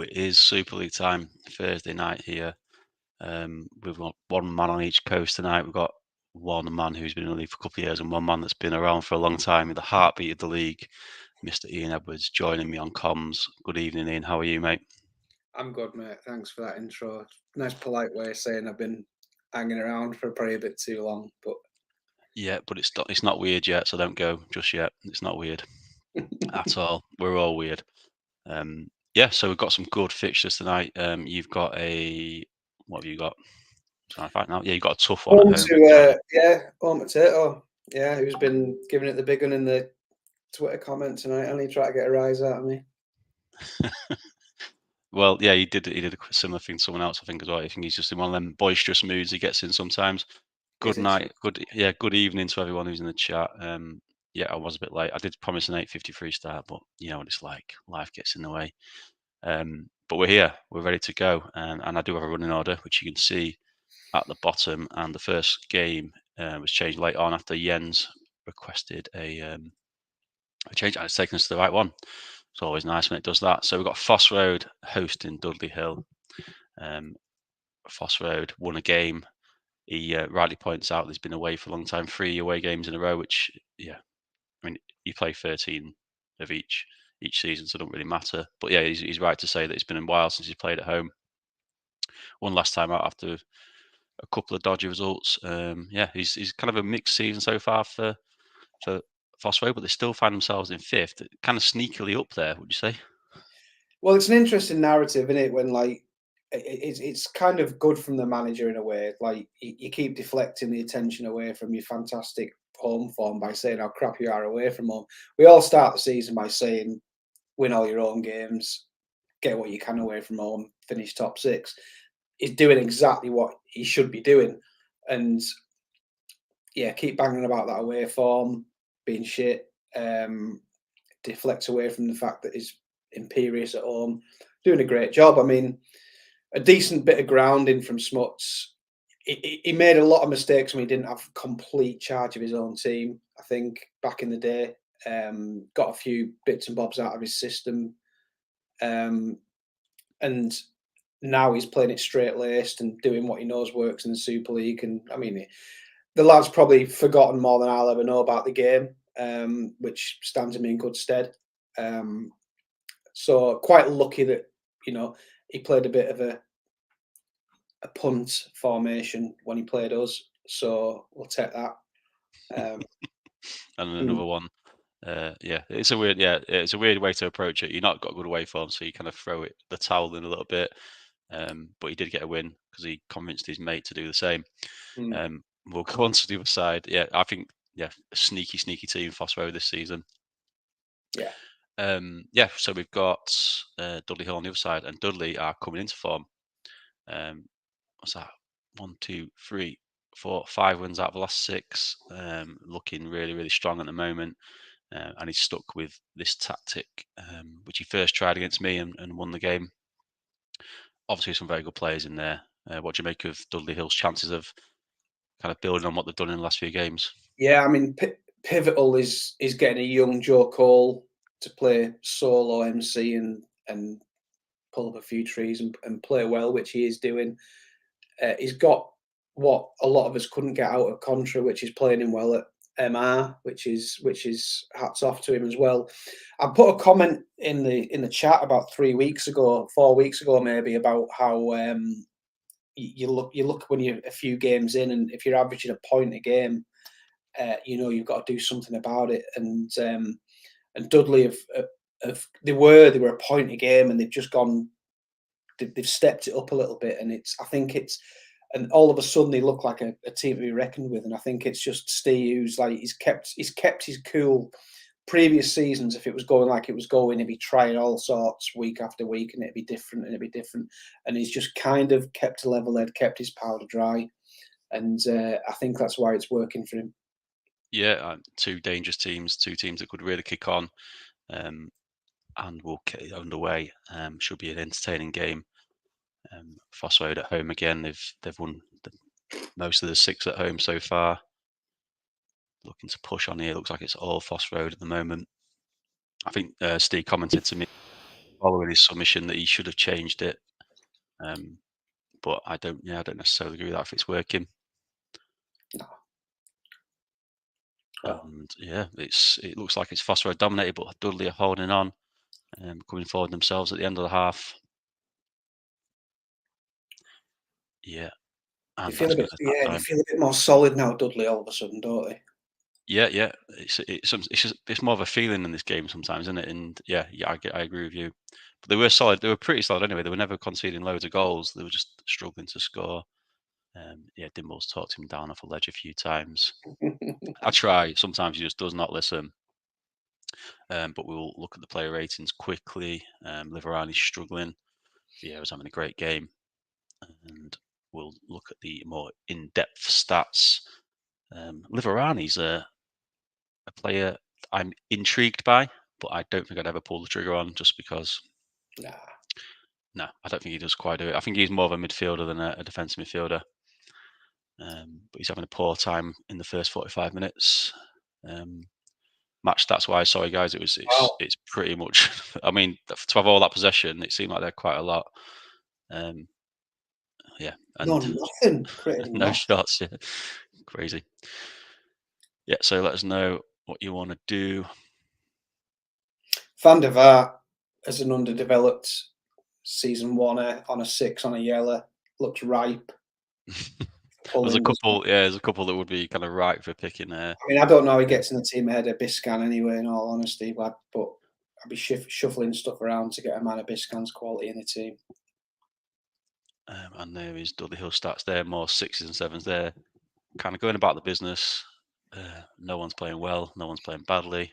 It is Super League time, Thursday night here. We've got one man on each coast tonight. We've got one man who's been in the league for a couple of years and one man that's been around for a long time, the heartbeat of the league, Mr. Ian Edwards, joining me on comms. Good evening, Ian. How are you, mate? I'm good, mate. Thanks for that intro. Nice, polite way of saying I've been hanging around for probably a bit too long, but Yeah, but it's not weird yet, so don't go just yet. It's not weird at all. We're all weird. Yeah, so we've got some good fixtures tonight. You've got what have you got? I'm trying to find out. Yeah, you've got a tough one at home. home potato. Yeah, who's been giving it the big one in the Twitter comment tonight? Only try to get a rise out of me. Well, yeah, he did a similar thing to someone else, I think, as well. I think he's just in one of them boisterous moods he gets in sometimes. Good night, good evening to everyone who's in the chat. Yeah, I was a bit late. I did promise an 8:53 start, but you know what it's like. Life gets in the way. But we're here. We're ready to go, and I do have a running order, which you can see at the bottom. And the first game was changed late on after Jens requested a change, and it's taken us to the right one. It's always nice when it does that. So we've got Foss Road hosting Dudley Hill. Foss Road won a game. He rightly points out he's been away for a long time, 3 away games in a row, which, yeah, I mean, you play 13 of each season, so it doesn't really matter. But yeah, he's right to say that it's been a while since he's played at home. One last time out after a couple of dodgy results. Yeah, he's kind of a mixed season so far for Foss Road, but they still find themselves in fifth, kind of sneakily up there, would you say? Well, it's an interesting narrative, isn't it? When like it's kind of good from the manager in a way. Like you keep deflecting the attention away from your fantastic home form by saying how crap you are away from home. We all start the season by saying win all your own games, get what you can away from home, finish top six. He's doing exactly what he should be doing, and yeah, keep banging about that away form being shit. Deflects away from the fact that he's imperious at home, doing a great job. I mean, a decent bit of grounding from Smuts. He made a lot of mistakes when he didn't have complete charge of his own team. I think back in the day, got a few bits and bobs out of his system, and now he's playing it straight laced and doing what he knows works in the Super League. And I mean, the lad's probably forgotten more than I'll ever know about the game, which stands him in good stead. So quite lucky that he played a bit of a punt formation when he played us. So we'll take that. and another one. Yeah, it's a weird way to approach it. You're not got good away form, so you kind of throw the towel in a little bit. But he did get a win because he convinced his mate to do the same. Mm. We'll go on to the other side. Yeah, I think a sneaky team Phosphor this season. Yeah. So we've got Dudley Hill on the other side, and Dudley are coming into form. What's that? 1, 2, 3, 4, 5 wins out of the last 6. Looking really strong at the moment. And he's stuck with this tactic, which he first tried against me and won the game. Obviously, some very good players in there. What do you make of Dudley Hill's chances of kind of building on what they've done in the last few games? Yeah, I mean, pivotal is getting a young Joe Cole to play solo MC and pull up a few trees and play well, which he is doing. He's got what a lot of us couldn't get out of Contra, which is playing him well at MR, which is hats off to him as well. I put a comment in the chat about 3 weeks ago, 4 weeks ago maybe, about how you look when you're a few games in, and if you're averaging a point a game, you've got to do something about it. And Dudley they were a point a game, and they've just gone. They've stepped it up a little bit, and and all of a sudden they look like a team to be reckoned with. And I think it's just Steve who's like he's kept his cool. Previous seasons, if it was going like it was going, he'd be trying all sorts week after week, and it'd be different, and he's just kind of kept a level head, kept his powder dry, and I think that's why it's working for him. Yeah, 2 dangerous teams, 2 teams that could really kick on, and will get it underway. Should be an entertaining game. Phosphor at home again. They've won most of the 6 at home so far. Looking to push on here. Looks like it's all Phosphor at the moment. I think Steve commented to me following his submission that he should have changed it. But I don't necessarily agree with that if it's working. No. Oh. And it looks like it's Phosphor dominated, but Dudley are holding on, coming forward themselves at the end of the half. Yeah, They and feel a bit, they feel a bit more solid now, Dudley, all of a sudden, don't they? Yeah. It's more of a feeling in this game sometimes, isn't it? And I agree with you. But they were solid. They were pretty solid anyway. They were never conceding loads of goals. They were just struggling to score. Dimble's talked him down off a ledge a few times. I try. Sometimes he just does not listen. But we'll look at the player ratings quickly. Liverani's struggling. Vieira's having a great game. And we'll look at the more in-depth stats. Liverani's a player I'm intrigued by, but I don't think I'd ever pull the trigger on just because. Nah. No, I don't think he does quite do it. I think he's more of a midfielder than a defensive midfielder. But he's having a poor time in the first 45 minutes. Match stats wise, sorry guys, Wow. it's pretty much. I mean, to have all that possession, it seemed like they had quite a lot. No, And nothing. Created no nothing. shots. Yeah, crazy. Yeah, so let us know what you want to do. Van der Vaart as an underdeveloped season 1 on a 6 on a yellow looks ripe. There's a couple that would be kind of right for picking there. I mean, I don't know how he gets in the team ahead of Biscan anyway, in all honesty, but I'd be shuffling stuff around to get a man of Biscan's quality in the team. And there is Dudley Hill stats there, more 6s and 7s there. Kind of going about the business. No one's playing well, no one's playing badly.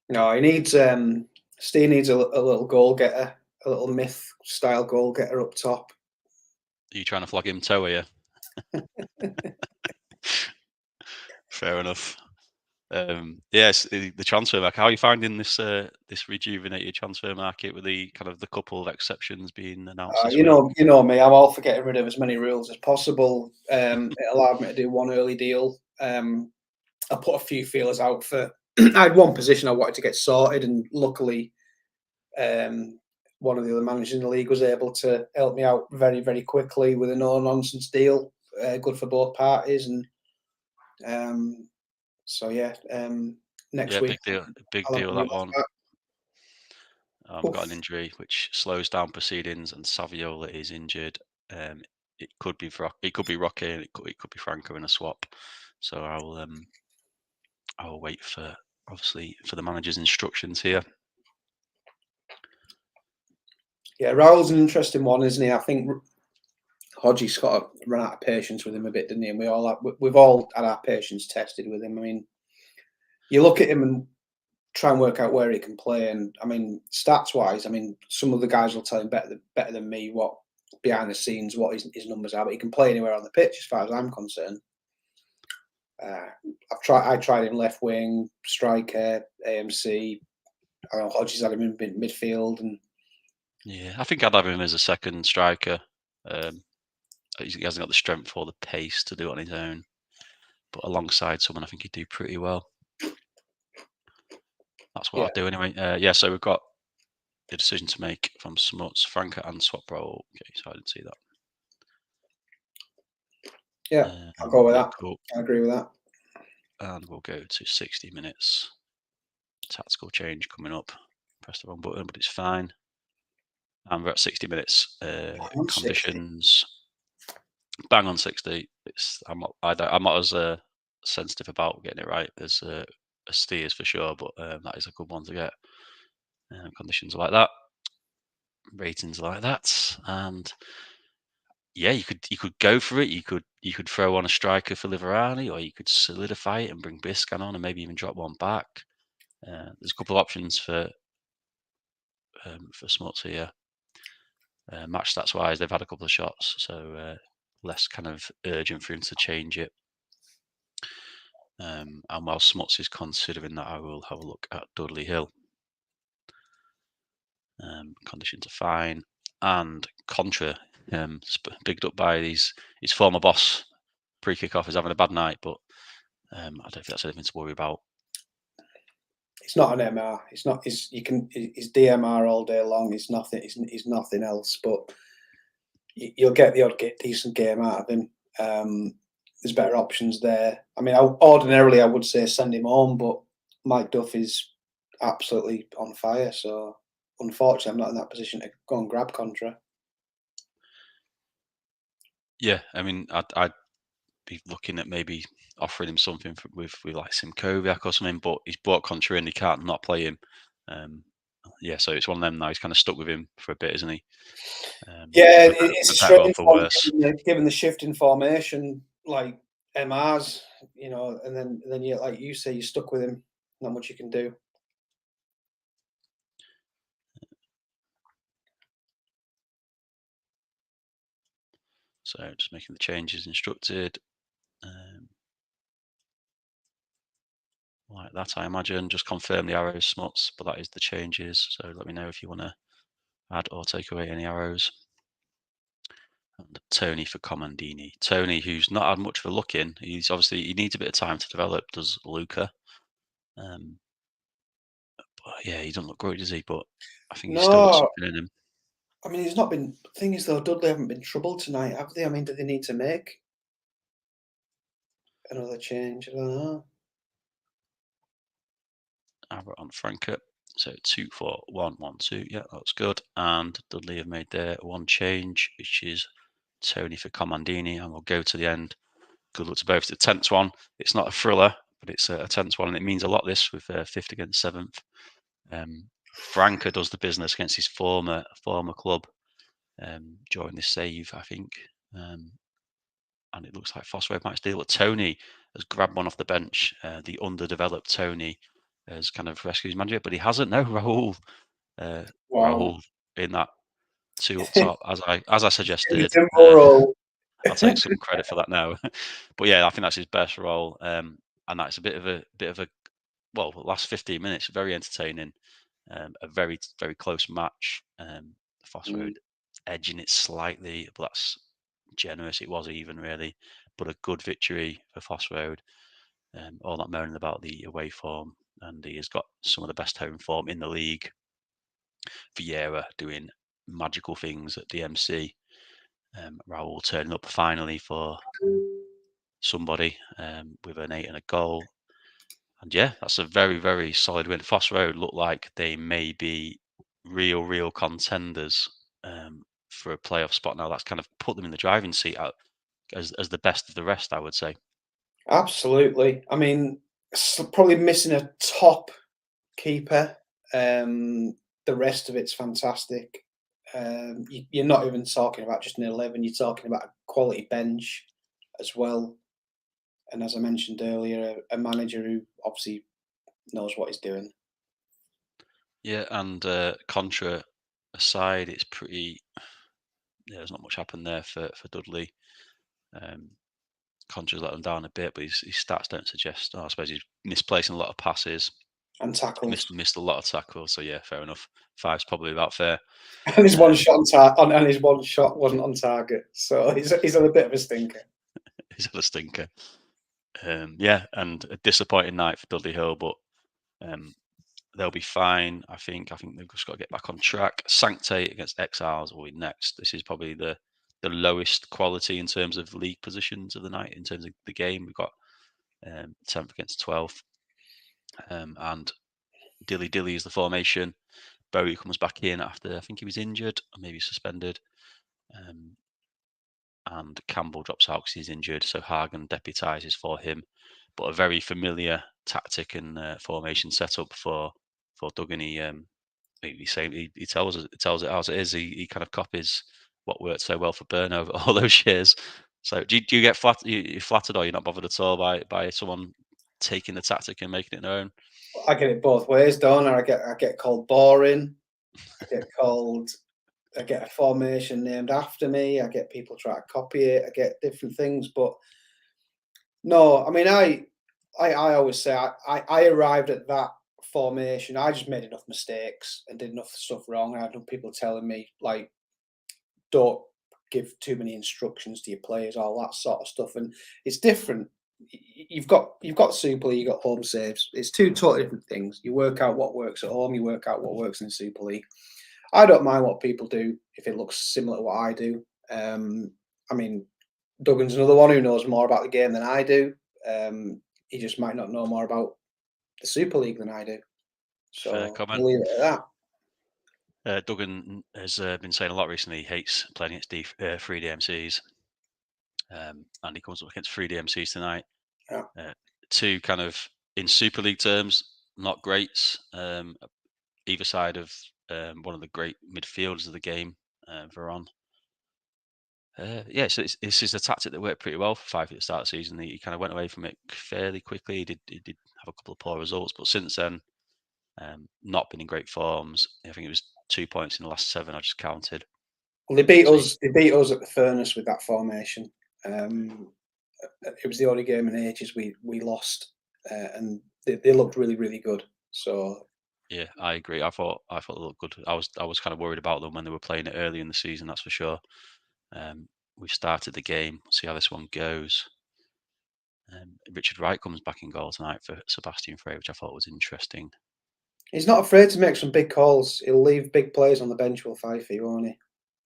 No, he needs Steve needs a little goal getter, a little myth style goal getter up top. Are you trying to flog him toe, are you? Fair enough. Yes, the transfer market. How are you finding this rejuvenated transfer market with the kind of the couple of exceptions being announced this week? You know me. I'm all for getting rid of as many rules as possible. It allowed me to do one early deal. I put a few feelers out for. I had one position I wanted to get sorted, and luckily, one of the other managers in the league was able to help me out very, very quickly with a no-nonsense deal, good for both parties. And so next week, big I'll have deal to that move one. that. Got an injury which slows down proceedings, and Saviola is injured. It could be Rocky, and it could be Franco in a swap. So I will wait for, obviously, for the manager's instructions here. Yeah, Raul's an interesting one, isn't he? I think Hodgie's got to run out of patience with him a bit, didn't he? And we've all had our patience tested with him. I mean, you look at him and try and work out where he can play, and I mean, stats wise, I mean, some of the guys will tell him better than me what behind the scenes what his numbers are, but he can play anywhere on the pitch as far as I'm concerned. I tried him left wing, striker, AMC. I know Hodges had him in midfield, and yeah, I think I'd have him as a second striker. He hasn't got the strength or the pace to do it on his own, but alongside someone, I think he'd do pretty well. That's what yeah. I'll do anyway. Yeah, so we've got the decision to make from Smuts, Franca, and swap role. Okay, so I didn't see that. Yeah, I'll go with yeah, that. cool. I agree with that. And we'll go to 60 minutes. Tactical change coming up. Press the wrong button, but it's fine. And we're at 60 minutes. Conditions. 60. Bang on 60. I'm not as sensitive about getting it right as Steers for sure, but that is a good one to get. Conditions are like that. Ratings are like that. And yeah, you could go for it. You could throw on a striker for Liverani, or you could solidify it and bring Biscan on, and maybe even drop one back. There's a couple of options for Smuts here. Match stats wise, they've had a couple of shots, so less kind of urgent for him to change it. And while Smuts is considering that, I will have a look at Dudley Hill. Conditions are fine, and Contra, bigged up by his former boss pre-kickoff, is having a bad night, but I don't think that's anything to worry about. It's not an MR. It's not. He's DMR all day long. It's nothing. He's nothing else. But you'll get the odd decent game out of him. There's better options there. I mean, ordinarily I would say send him home, but Mike Duff is absolutely on fire. So unfortunately, I'm not in that position to go and grab Contra. Yeah, I mean, I'd be looking at maybe offering him something with like Simkoviak or something, but he's bought Contra and he can't not play him. Yeah, so it's one of them now. He's kind of stuck with him for a bit, isn't he? Yeah, it's a strange one worse. given the shift in formation, like MRs, and then you, like you say, you're stuck with him. Not much you can do. So just making the changes instructed. Like that, I imagine. Just confirm the arrows, Smuts, but that is the changes. So let me know if you want to add or take away any arrows. And Tony for Comandini. Tony, who's not had much of a look in. He needs a bit of time to develop, does Luca. But yeah, he doesn't look great, does he? But I think he's still got something in him. I mean, he's not been. The thing is, though, Dudley haven't been troubled tonight, have they? I mean, do they need to make another change? I don't know. Arrow on Franca. So 2-4-1-1-2. Yeah, that's good. And Dudley have made their one change, which is Tony for Comandini, and we'll go to the end. Good luck to both. It's the 10th one. It's not a thriller, but it's a 10th one, and it means a lot. This with 5th against 7th. Franca does the business against his former club during this save, I think. And it looks like Fosswave might steal it. Tony has grabbed one off the bench. The underdeveloped Tony has kind of rescued his manager, but he hasn't. No, Raul. Raul in that 2 up top, as I suggested. I'll take some credit for that now. But yeah, I think that's his best role. And that's a bit of a well, the last 15 minutes, very entertaining. A very, very close match. Foss Road edging it slightly, but that's generous. It was even, really. But a good victory for Foss Road. All that moaning about the away form. And he has got some of the best home form in the league. Vieira doing magical things at DMC. Raul turning up finally for somebody with an 8 and a goal. And yeah, that's a very, very solid win. Foss Road look like they may be real contenders for a playoff spot now. That's kind of put them in the driving seat out as the best of the rest, I would say. Absolutely. I mean, probably missing a top keeper. The rest of it's fantastic. You're not even talking about just an 11. You're talking about a quality bench as well. And as I mentioned earlier, a manager who obviously knows what he's doing. Yeah, and Contra aside, it's pretty. Yeah, there's not much happened there for Dudley. Contra's let them down a bit, but his stats don't suggest. Oh, I suppose he's misplacing a lot of passes, And tackles. missed a lot of tackles. So yeah, fair enough. Five's probably about fair. And his one Um, shot and his one shot wasn't on target. So he's on a bit of a stinker. he's had a stinker. Yeah, and a disappointing night for Dudley Hill, but they'll be fine. I think they've just got to get back on track. Sancte against Exiles will be next. This is probably the lowest quality in terms of league positions of the night. In terms of the game, we've got 10th against 12th, and Dilly is the formation. Bowie comes back in after I think he was injured or maybe suspended, and Campbell drops out because he's injured. So Hagen deputises for him, but a very familiar tactic and formation setup for Duggan. He tells it as it is. He kind of copies what worked so well for Burn over all those years. So do you get you flattered, or you're not bothered at all by someone taking the tactic and making it their own? I get it both ways, don't I? I get called boring. I get a formation named after me. I get people try to copy it. I get different things, but no, I mean, I always say I arrived at that formation. I just made enough mistakes and did enough stuff wrong. I had enough people telling me like, don't give too many instructions to your players, all that sort of stuff. And it's different. You've got Super League, you've got home saves. It's two totally different things. You work out what works at home. You work out what works in Super League. I don't mind what people do if it looks similar to what I do. I mean, Duggan's another one who knows more about the game than I do. He just might not know more about the Super League than I do. Fair So comment. we'll leave it at Duggan has been saying a lot recently. He hates playing against 3DMCs, and he comes up against 3DMCs tonight. that. Two kind of in Super League terms, not greats. Either side of one of the great midfielders of the game, Veron. Yeah, so this is a tactic that worked pretty well for Five at the start of the season. He kind of went away from it fairly quickly. He did have a couple of poor results, but since then, not been in great forms. I think it was 2 points in the last 7. I just counted. Well, they beat So us. They beat us at the Furnace with that formation. It was the only game in ages we lost, and they looked really good. So yeah, I agree. I thought they looked good. I was kind of worried about them when they were playing it early in the season. That's for sure. We've started the game. We'll see how this one goes. Richard Wright comes back in goal tonight for Sebastian Frey, which I thought was interesting. he's not afraid to make some big calls. He'll leave big players on the bench. Will Fifey, won't he?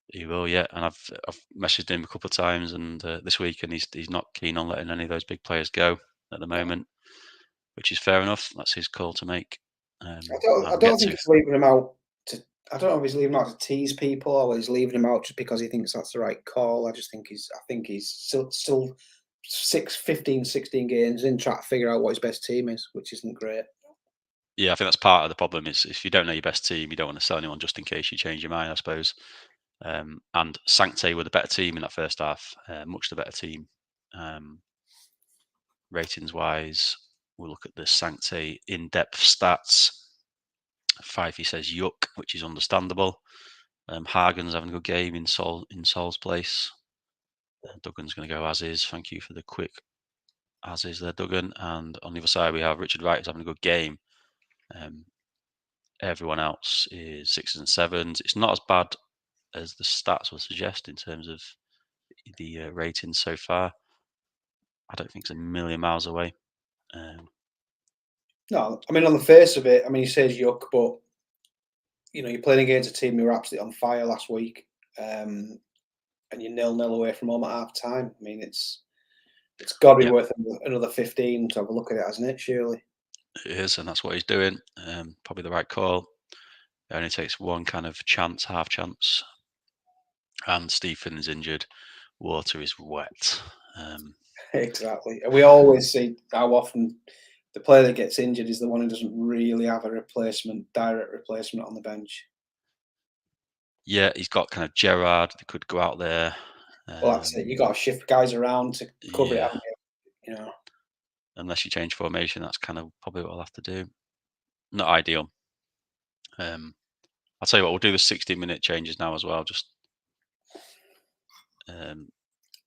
He will, yeah. And I've messaged him a couple of times, and this week, and he's not keen on letting any of those big players go at the moment, which is fair enough. That's his call to make. I don't think he's leaving him out to. I don't know if he's leaving him out to tease people or he's leaving him out just because he thinks that's the right call. I think he's still 15, 16 games in trying to figure out what his best team is, which isn't great. Yeah, I think that's part of the problem. Is if you don't know your best team, you don't want to sell anyone just in case you change your mind, I suppose. And Sancte were the better team in that first half, much the better team. Ratings wise, we'll look at the Sancte in-depth stats. Fifey says yuck, which is understandable. Hagen's having a good game in Sol's place. Duggan's going to go as is. Thank you for the quick as is there, Duggan. And on the other side, we have Richard Wright who's having a good game. Everyone else is 6s and 7s. It's not as bad as the stats would suggest in terms of the ratings so far. I don't think it's a million miles away. No, I mean on the face of it, I mean he says yuck, but you're playing against a team who were absolutely on fire last week, and you're 0-0 away from home at half time. I mean it's got to be Yeah, worth another 15 to have a look at it, hasn't it? Surely it is, and that's what he's doing. Probably the right call. It only takes one kind of chance, half chance, and Stephen's injured. Water is wet. exactly. And we always see how often the player that gets injured is the one who doesn't really have a direct replacement on the bench. Yeah, he's got kind of Gerrard that could go out there. Well, that's it. You got to shift guys around to cover it, Yeah, haven't you? You know. unless you change formation, that's kind of probably what I'll have to do. Not ideal. I'll tell you what, we'll do the 60-minute changes now as well. Just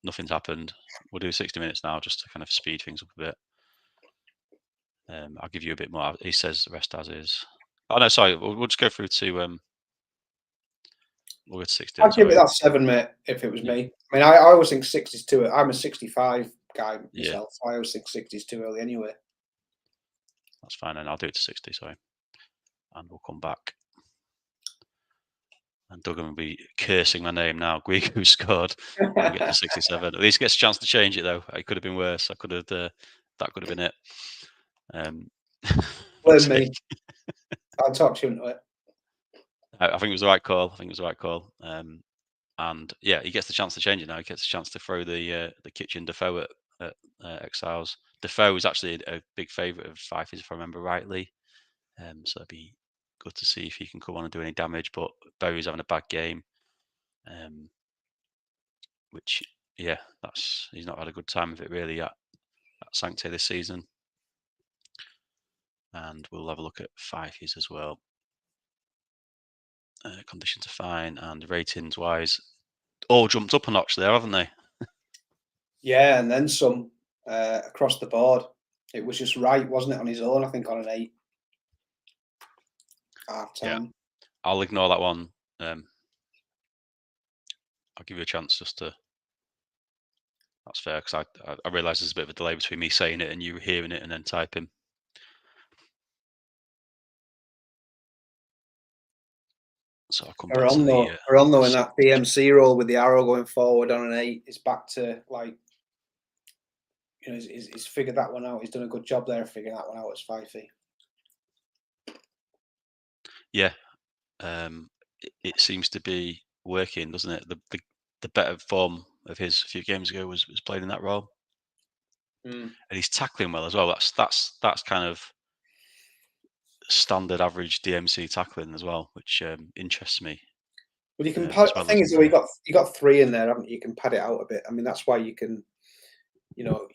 nothing's happened. We'll do 60 minutes now just to kind of speed things up a bit. I'll give you a bit more. He says the rest as is. Oh no, sorry. We'll just go through to we'll go to 60. I'd give it Sorry. that 7, mate, if it was Yeah. me. I mean, I always think 60 is too. I'm a 65 guy Yeah, myself. So I always think 60 is too early anyway. that's fine. And I'll do it to 60. Sorry, and we'll come back. And Duggan will be cursing my name now. Guigu scored when we get to 67. At least he gets a chance to change it though. It could have been worse. I could have that could have been it. Blame me. I'll talk to you into it. I think it was the right call. I think it was the right call. And yeah, he gets the chance to change it now. He gets a chance to throw the kitchen Defoe at Exiles. Defoe was actually a big favourite of Fifey's, if I remember rightly. So it'd be good to see if he can come on and do any damage. But Bowie's having a bad game, which yeah, he's not had a good time of it really at Sancte this season. And we'll have a look at Fifey's as well. Conditions are fine, and ratings wise, all jumped up a notch there, haven't they? Yeah, and then some across the board. It was just right, wasn't it, on his own? I think on an 8 half time. Yeah, I'll ignore that one. I'll give you a chance just to. That's fair because I realise there's a bit of a delay between me saying it and you hearing it and then typing. So I'll come back to the. Arondo in that DMC role with the arrow going forward on an 8 is back to like. You know, he's figured that one out. He's done a good job there figuring that one out as Fifey. Yeah, it seems to be working, doesn't it? The better form of his a few games ago was played in that role, and he's tackling well as well. That's kind of standard average DMC tackling as well, which interests me. Well, you can pad. The thing is, though, you got 3 in there, haven't you? You can pad it out a bit. I mean, that's why you can, you know,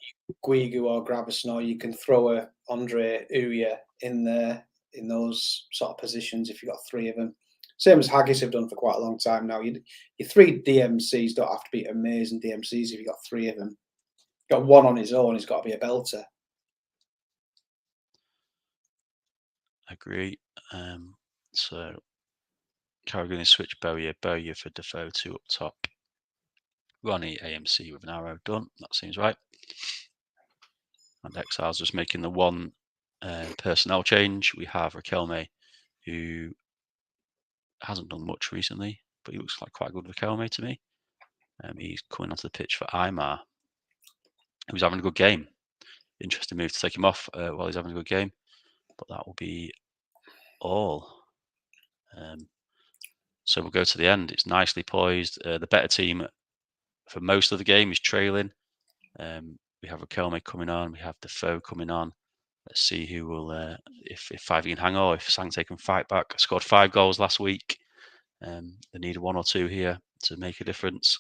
Guigu or Gravison, or you can throw a Andre Uya in there in those sort of positions if you've got 3 of them. Same as Haggis have done for quite a long time now. Your 3 DMCs don't have to be amazing DMCs if you've got 3 of them. Got one on his own, he's got to be a belter. Agree. So Carrigan is switch Bowyer for Defoe 2 up top. Ronnie AMC with an arrow done. That seems right. And Exiles just making the one personnel change. We have Raquelme, who hasn't done much recently, but he looks like quite a good Raquelme to me. He's coming onto the pitch for Aymar, who's having a good game. Interesting move to take him off while he's having a good game, but that will be all. So we'll go to the end. It's nicely poised. The better team for most of the game is trailing. We have Raquelme coming on. We have Defoe coming on. Let's see who will, if Fifey can hang on, if Sancte can fight back. Scored 5 goals last week. They need 1 or 2 here to make a difference.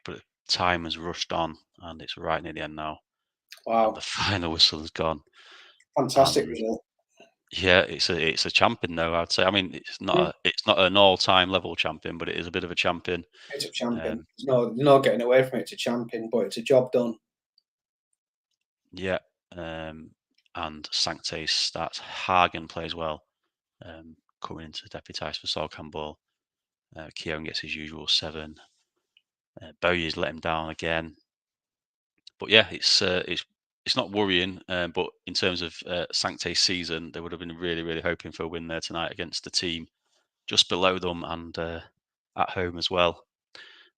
But time has rushed on, and it's right near the end now. Wow! And the final whistle has gone. Fantastic result. Yeah, it's a champion though. I'd say. I mean, it's not an all-time level champion, but it is a bit of a champion. It's a champion. There's no getting away from it. It's a champion, but it's a job done. Yeah, and Sancte starts. Hagen plays well, coming into deputise for Sol Campbell. Kieran gets his usual 7. Bowyer's let him down again. But yeah, it's not worrying. But in terms of Sancte's season, they would have been really, really hoping for a win there tonight against the team just below them and at home as well.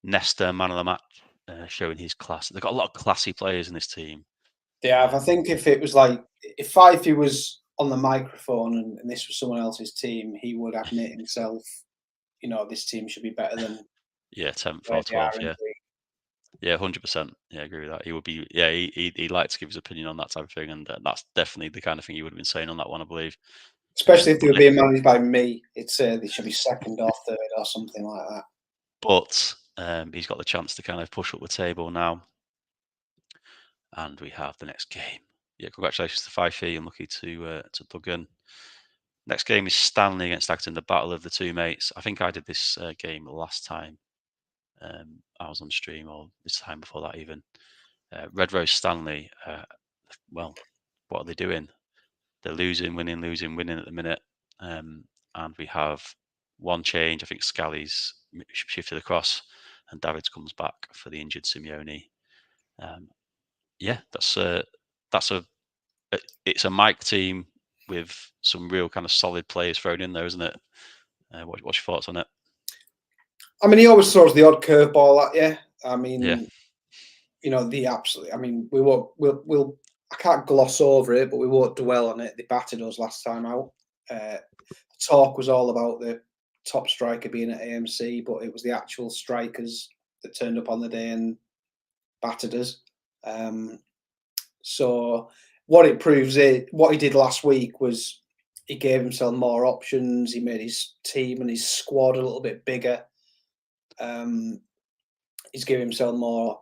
Nesta, man of the match, showing his class. They've got a lot of classy players in this team. They have. I think if it was like, if Fifey was on the microphone and this was someone else's team, he would admit himself, you know, this team should be better than 10th or 12th, yeah. Yeah, 100%. Yeah, I agree with that. He would be. Yeah, he'd like to give his opinion on that type of thing, and that's definitely the kind of thing he would have been saying on that one, I believe. Especially if they But were being managed by me, it's they should be second or third or something like that. he's got the chance to kind of push up the table now, and we have the next game. Yeah, congratulations to 5 unlucky to Duggan. Next game is Stanley against Acton, the battle of the two mates. I think I did this game last time I was on stream, or this time before that even. Red Rose Stanley, well, what are they doing? They're losing, winning, losing, winning at the minute. And we have one change. I think Scally's shifted across, and Davids comes back for the injured Simeone. Yeah, that's a it's a Mike team with some real kind of solid players thrown in there, isn't it? What's your thoughts on it? I mean, he always throws the odd curveball at you. I mean, Yeah, you know, the absolute. I mean, we won't. We'll. I can't gloss over it, but we won't dwell on it. They battered us last time out. Talk was all about the top striker being at AMC, but it was the actual strikers that turned up on the day and battered us. So what it proves is what he did last week was he gave himself more options. He made his team and his squad a little bit bigger. He's giving himself more,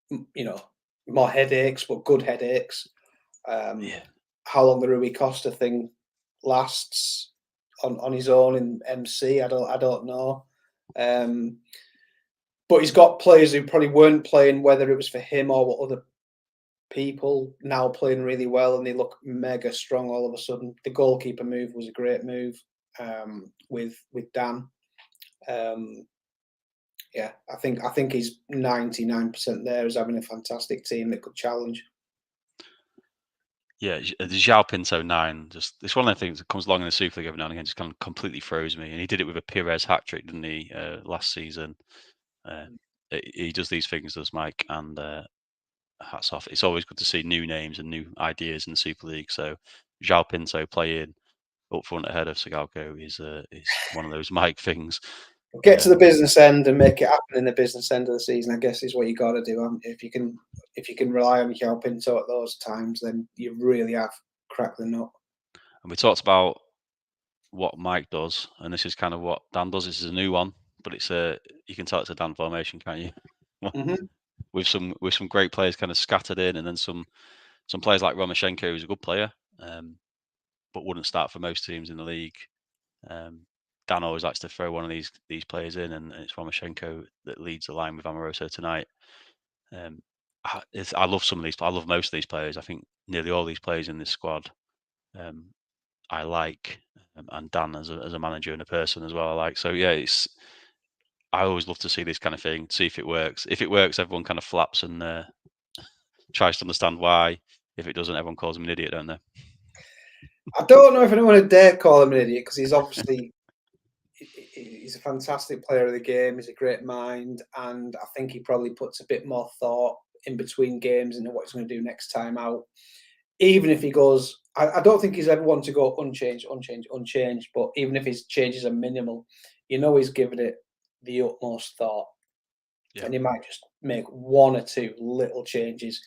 you know, more headaches, but good headaches. yeah. How long the Rui Costa thing lasts on his own in MC, I don't know. But he's got players who probably weren't playing, whether it was for him or what other people, now playing really well, and they look mega strong all of a sudden. The goalkeeper move was a great move with Dan. Yeah, I think he's 99% there as having a fantastic team that could challenge. Yeah, the João Pinto 9, just it's one of the things that comes along in the Super League every now and again, just kind of completely throws me. And he did it with a Pires hat trick, didn't he, last season? He does these things, does Mike, and hats off. It's always good to see new names and new ideas in the Super League. So João Pinto playing up front ahead of Sigalko is one of those Mike things. Get to the business end and make it happen in the business end of the season, I guess, is what you got to do. If you can rely on João Pinto at those times, then you really have cracked the nut. And we talked about what Mike does, and this is kind of what Dan does. This is a new one, but it's you can tell it's a Dan formation, can't you? Mm-hmm. with some great players kind of scattered in, and then some players like Romoshenko, who's a good player, but wouldn't start for most teams in the league. Dan always likes to throw one of these players in, and it's Romoshenko that leads the line with Amoroso tonight. I love some of these. I love most of these players. I think nearly all these players in this squad I like, and Dan as a manager and a person as well. I like. So yeah, I always love to see this kind of thing. See if it works. If it works, everyone kind of flaps and tries to understand why. If it doesn't, everyone calls him an idiot, don't they? I don't know if anyone would dare call him an idiot because he's obviously he's a fantastic player of the game. He's a great mind, and I think he probably puts a bit more thought in between games into what he's going to do next time out. Even if he goes, I don't think he's ever one to go unchanged. But even if his changes are minimal, you know he's given it the utmost thought, and he might just make one or two little changes.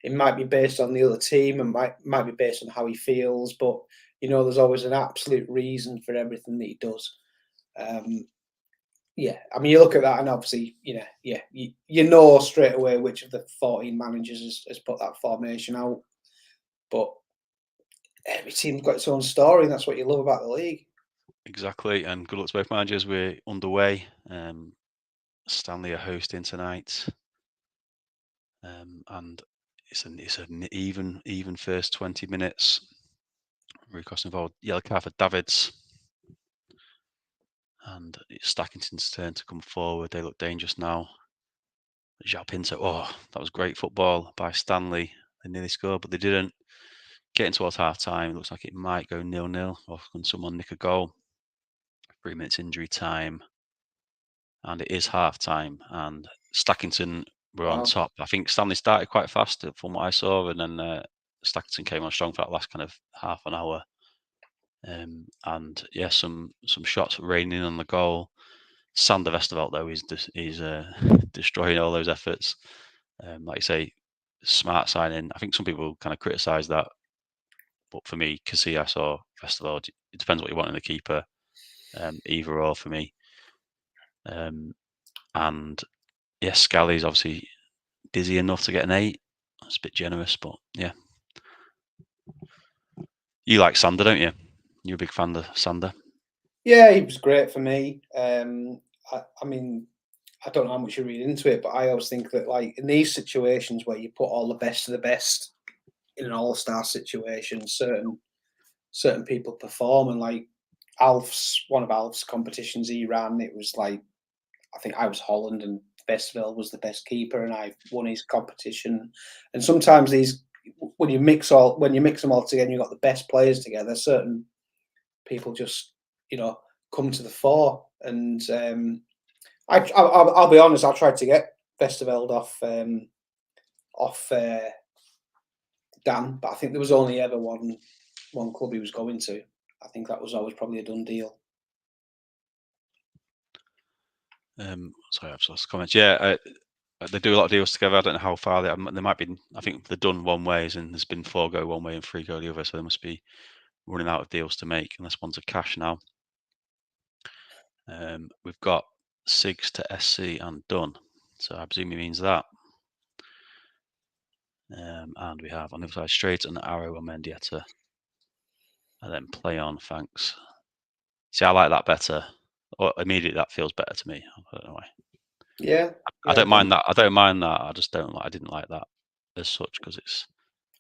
It might be based on the other team, and might be based on how he feels. But you know, there's always an absolute reason for everything that he does. Yeah, I mean, you look at that, and obviously, you know straight away which of the 14 managers has put that formation out. But every team's got its own story, and that's what you love about the league. Exactly, and good luck to both managers. We're underway. Stanley are hosting tonight, and it's an even first 20 minutes. Rukos involved, yellow card for Davids, and it's Stackington's turn to come forward. They look dangerous now. João Pinto, that was great football by Stanley. They nearly scored, but they didn't. Getting towards half time, it looks like it might go 0-0, or can someone nick a goal? 3 minutes injury time, and it is half time. And Stackington were on top. I think Stanley started quite fast from what I saw, and then Stackington came on strong for that last kind of half an hour. And yeah, some shots raining on the goal. Sander Westerveld, though, he's destroying all those efforts. Like you say, smart signing. I think some people kind of criticise that, but for me, Casillas or Westerveld, it depends what you want in the keeper. Either or for me. And yeah, Scally's obviously dizzy enough to get an 8. That's a bit generous, but yeah. You like Sander, don't you? You're a big fan of Sander. Yeah, he was great for me. I mean, I don't know how much you read into it, but I always think that, like, in these situations where you put all the best of the best in an all-star situation, certain people perform. And like one of Alf's competitions he ran, it was like, I think I was Holland and Bestville was the best keeper, and I won his competition. And sometimes when you mix them all together, you've got the best players together. Certain people just, come to the fore. And I'll be honest, I tried to get Westerveld off Dan, but I think there was only ever one club he was going to. I think that was always probably a done deal. Sorry, I've lost comments. Yeah, they do a lot of deals together. I don't know how far they might be. I think they're done one ways, and there's been 4 go one way and 3 go the other. So they must be running out of deals to make, unless one's a cash now. We've got Sigs to SC and done. So I presume it means that. And we have on the other side straight and arrow and Mendieta. And then play on, thanks. See, I like that better. Or immediately that feels better to me. I don't know why. Yeah, I don't mind that. I don't mind that. I just don't like. I didn't like that as such because it's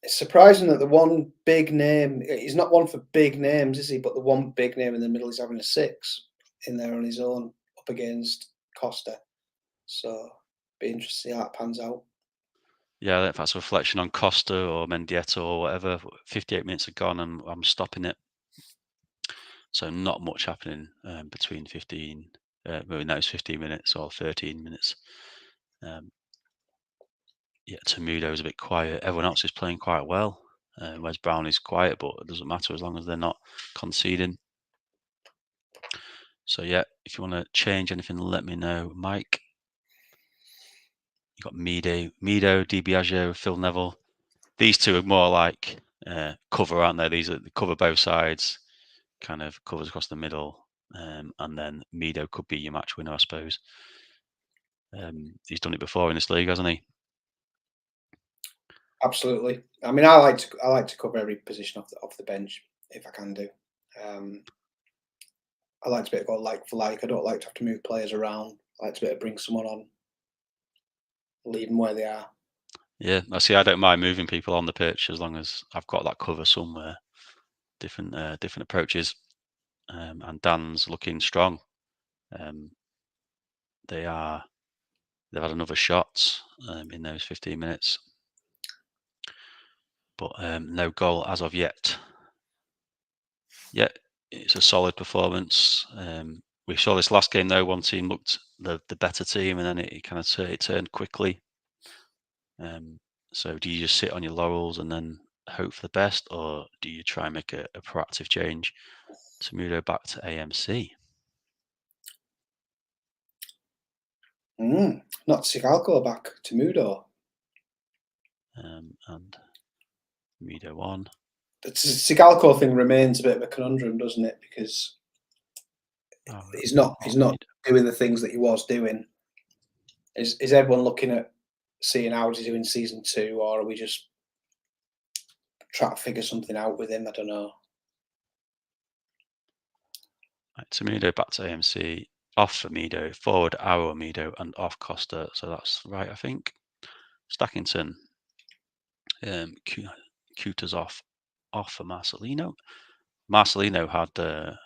surprising that the one big name, he's not one for big names, is he? But the one big name in the middle is having a 6 in there on his own up against Costa. So be interesting to see how it pans out. Yeah, if that's a reflection on Costa or Mendieta or whatever. 58 minutes are gone and I'm stopping it. So not much happening between 15. Well, no, it's 15 minutes or 13 minutes. Yeah, Temudo's a bit quiet. Everyone else is playing quite well. Wes Brown is quiet, but it doesn't matter as long as they're not conceding. So yeah, if you want to change anything, let me know, Mike. You got Mido, DiBiagio, Phil Neville. These two are more like cover, aren't they? These are cover both sides, kind of covers across the middle, and then Mido could be your match winner, I suppose. He's done it before in this league, hasn't he? Absolutely. I mean, I like to cover every position off the bench if I can do. I like to be able to go like for like. I don't like to have to move players around. I like to be able to bring someone on, leave them where they are. Yeah, I see. I don't mind moving people on the pitch as long as I've got that cover somewhere. Different approaches, and Dan's looking strong. They've had another shot in those 15 minutes, but no goal as of yet. Yeah, it's a solid performance. We saw this last game though. One team looked the better team, and then it kind of turned quickly. So do you just sit on your laurels and then hope for the best, or do you try and make a proactive change? Temudo back to AMC. Not Sigalko back to Mudo. And Mido on. The Sigalko thing remains a bit of a conundrum, doesn't it? Because he's not doing the things that he was doing. Is everyone looking at seeing how he's doing season 2, or are we just trying to figure something out with him? I don't know. Right, Temudo back to AMC. Off for Mido, forward Arrow Mido, and off Costa. So that's right, I think. Stackington. Cuta's off for Marcelino. Marcelino had a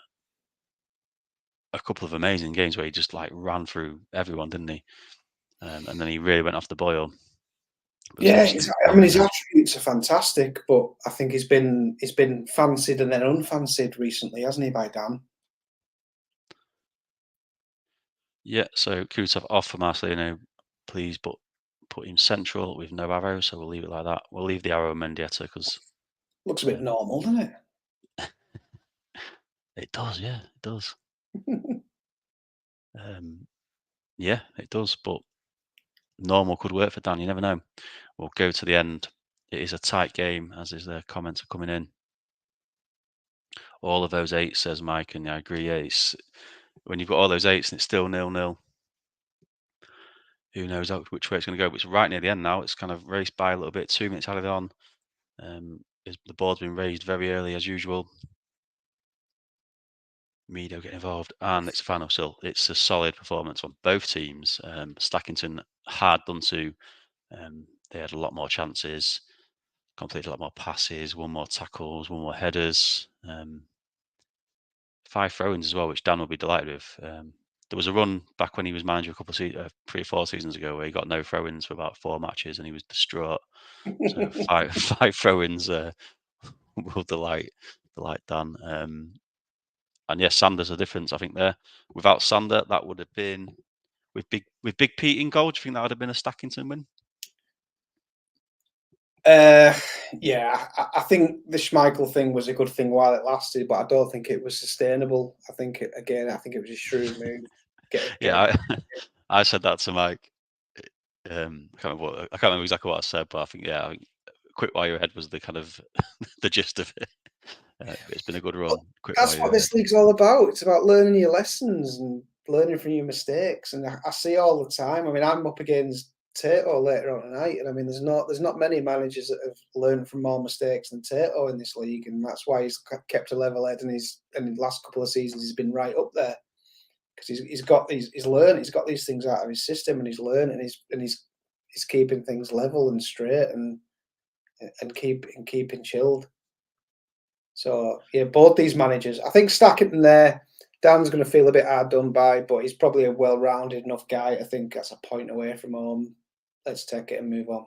couple of amazing games where he just like ran through everyone, didn't he? And then he really went off the boil. Yeah, I mean his attributes are fantastic, but I think he's been fancied and then unfancied recently, hasn't he, by Dan? Yeah, so Kutov off for Marcelino, please, but put him central with no arrow, so we'll leave it like that. We'll leave the arrow Mendieta because looks a bit normal, doesn't it? It does, yeah, it does. Yeah, it does. But normal could work for Dan. You never know. We'll go to the end. It is a tight game, as is the comments are coming in. All of those eights, says Mike, and I agree. Yeah, it's, when you've got all those eights and it's still 0-0, who knows which way it's going to go. But it's right near the end now. It's kind of raced by a little bit. 2 minutes added on. The board's been raised very early as usual. Meadow get involved, and it's a final still. It's a solid performance on both teams. Stackington hard done to. They had a lot more chances, completed a lot more passes, one more tackles, one more headers. 5 throw-ins as well, which Dan will be delighted with. There was a run back when he was manager a couple of 3 or 4 seasons ago where he got no throw-ins for about 4 matches and he was distraught. So 5 throw-ins will delight Dan. And yes, Sander's a difference, I think, there. Without Sander, that would have been with Big Pete in goal. Do you think that would have been a Stackington win? Yeah, I think the Schmeichel thing was a good thing while it lasted, but I don't think it was sustainable. I think it was a shrewd move. Yeah, I said that to Mike. I can't remember exactly what I said, but I think quit while you're ahead was the kind of the gist of it. It's been a good run. Quit while That's you're what this ahead. league's all about. It's about learning your lessons and learning from your mistakes. And I see all the time. I mean, I'm up against Tato later on tonight, and I mean, there's not many managers that have learned from more mistakes than Tato in this league, and that's why he's kept a level head. And in the last couple of seasons, he's been right up there because he's learned. He's got these things out of his system, and he's learned, and he's keeping things level and straight, and keeping chilled. So yeah, both these managers. I think Stackington there, Dan's going to feel a bit hard done by, but he's probably a well-rounded enough guy. I think that's a point away from home. Let's take it and move on.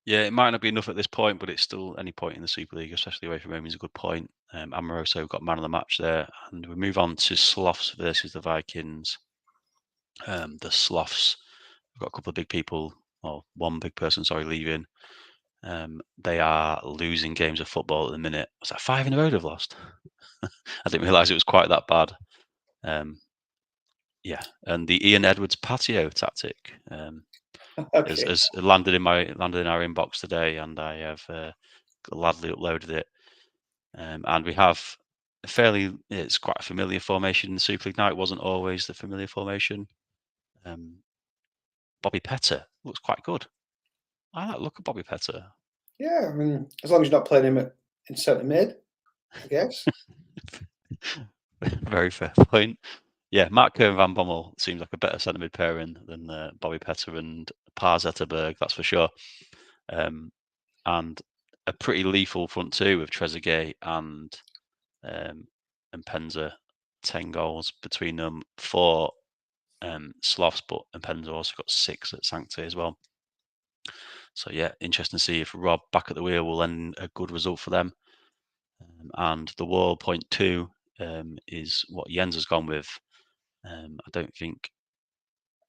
Yeah, it might not be enough at this point, but it's still any point in the Super League, especially away from home, is a good point. Amoroso got man of the match there, and we move on to Sloths versus the Vikings. The Sloths have got a couple of big people, or one big person, sorry, leaving. They are losing games of football at the minute. Was that 5 in a row they've lost? I didn't realise it was quite that bad. Yeah, and the Ian Edwards patio tactic Okay. has landed in our inbox today, and I have gladly uploaded it. And we have it's quite a familiar formation in the Super League now. It wasn't always the familiar formation. Bobby Petter looks quite good. I like the look at Bobby Petter. Yeah, I mean, as long as you're not playing him in centre mid, I guess. Very fair point. Yeah, Matt Kerr and Van Bommel seems like a better centre mid pairing than Bobby Petter and Par Zetterberg, that's for sure. And a pretty lethal front two with Trezeguet and Penza. 10 goals between them. 4 Sloths, but Penza also got 6 at Sancti as well. So yeah, interesting to see if Rob back at the wheel will end a good result for them. And the wall point 2 is what Jens has gone with. I don't think.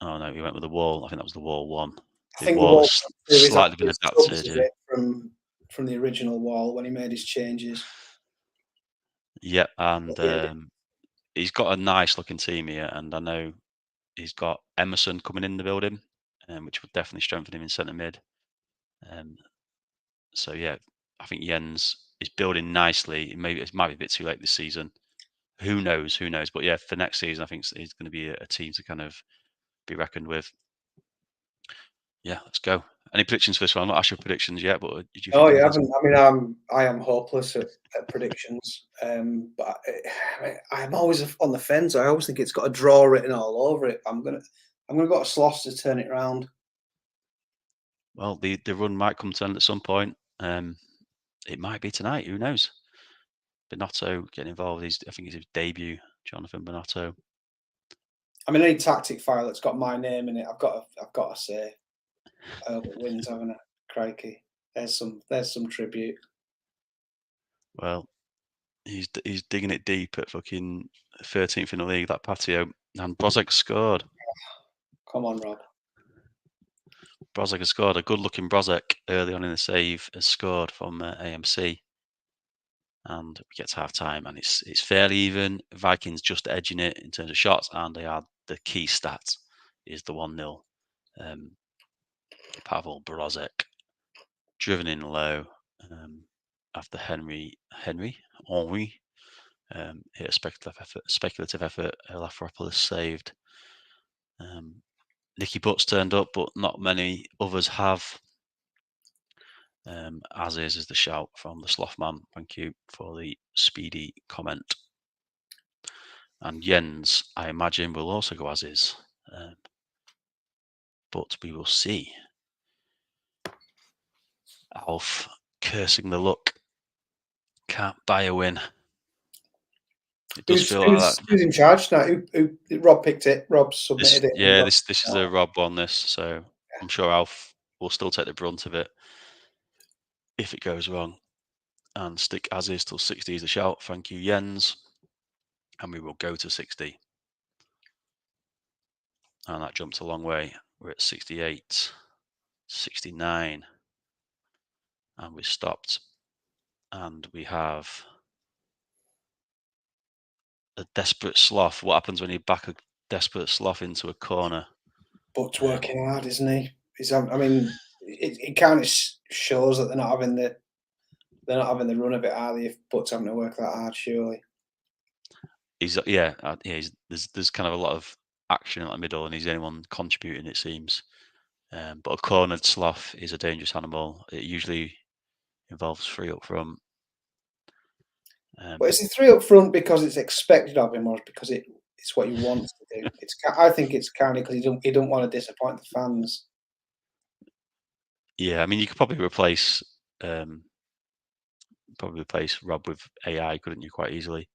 Oh no, he went with the wall. I think that was the wall 1. I The think the wall wall has is slightly been actually adapted. subs from the original wall when he made his changes. Yeah, and he's got a nice looking team here, and I know he's got Emerson coming in the building, which will definitely strengthen him in centre mid. So yeah, I think Jens is building nicely. Maybe it might be a bit too late this season. Who knows? Who knows? But yeah, for next season, I think it's going to be a team to kind of be reckoned with. Yeah, let's go. Any predictions for this one? I'm not actually predictions yet, but did you Oh think yeah, anything? I mean, I am hopeless at predictions, but I'm always on the fence. I always think it's got a draw written all over it. I'm gonna go to Sloss to turn it around. Well, the run might come to an end at some point. It might be tonight. Who knows? Bonotto getting involved. I think it's his debut, Jonathan Bonotto. I mean, any tactic file that's got my name in it, I've got to say, I hope it wins, haven't I? Crikey, there's some tribute. Well, he's digging it deep at fucking 13th in the league. That patio, and Brozek scored. Come on, Rob. Brozek has scored. A good-looking Brozek early on in the save has scored from AMC. and we get to half time, and it's fairly even. Vikings just edging it in terms of shots, and they are the key stat is the 1-0. Pavel Brozek driven in low after Henry hit a speculative effort. Lafropoulos saved. Nicky Butt's turned up, but not many others have. As is the shout from the Slothman. Thank you for the speedy comment. And Jens, I imagine, will also go as is. But we will see. Alf cursing the luck. Can't buy a win. It does feel like that. Who's in charge now? Rob picked it. Rob submitted it. This is a Rob on this, so I'm sure Alf will still take the brunt of it if it goes wrong, and stick as is till 60 is the shout. Thank you, Jens. And we will go to 60. And that jumped a long way. We're at 68, 69, and we stopped. And we have a desperate sloth. What happens when you back a desperate sloth into a corner? Butt's working hard, isn't he? I mean, it kind of shows that they're not having the run of it, are they? If Butt's having to work that hard, surely. There's kind of a lot of action in the middle, and he's the only one contributing, it seems. But a cornered sloth is a dangerous animal. It usually involves 3 up front. But is it 3 up front because it's expected of him, or because it's what he wants to do? I think it's kind of because he don't want to disappoint the fans. Yeah, I mean, you could probably replace Rob with AI, couldn't you, quite easily?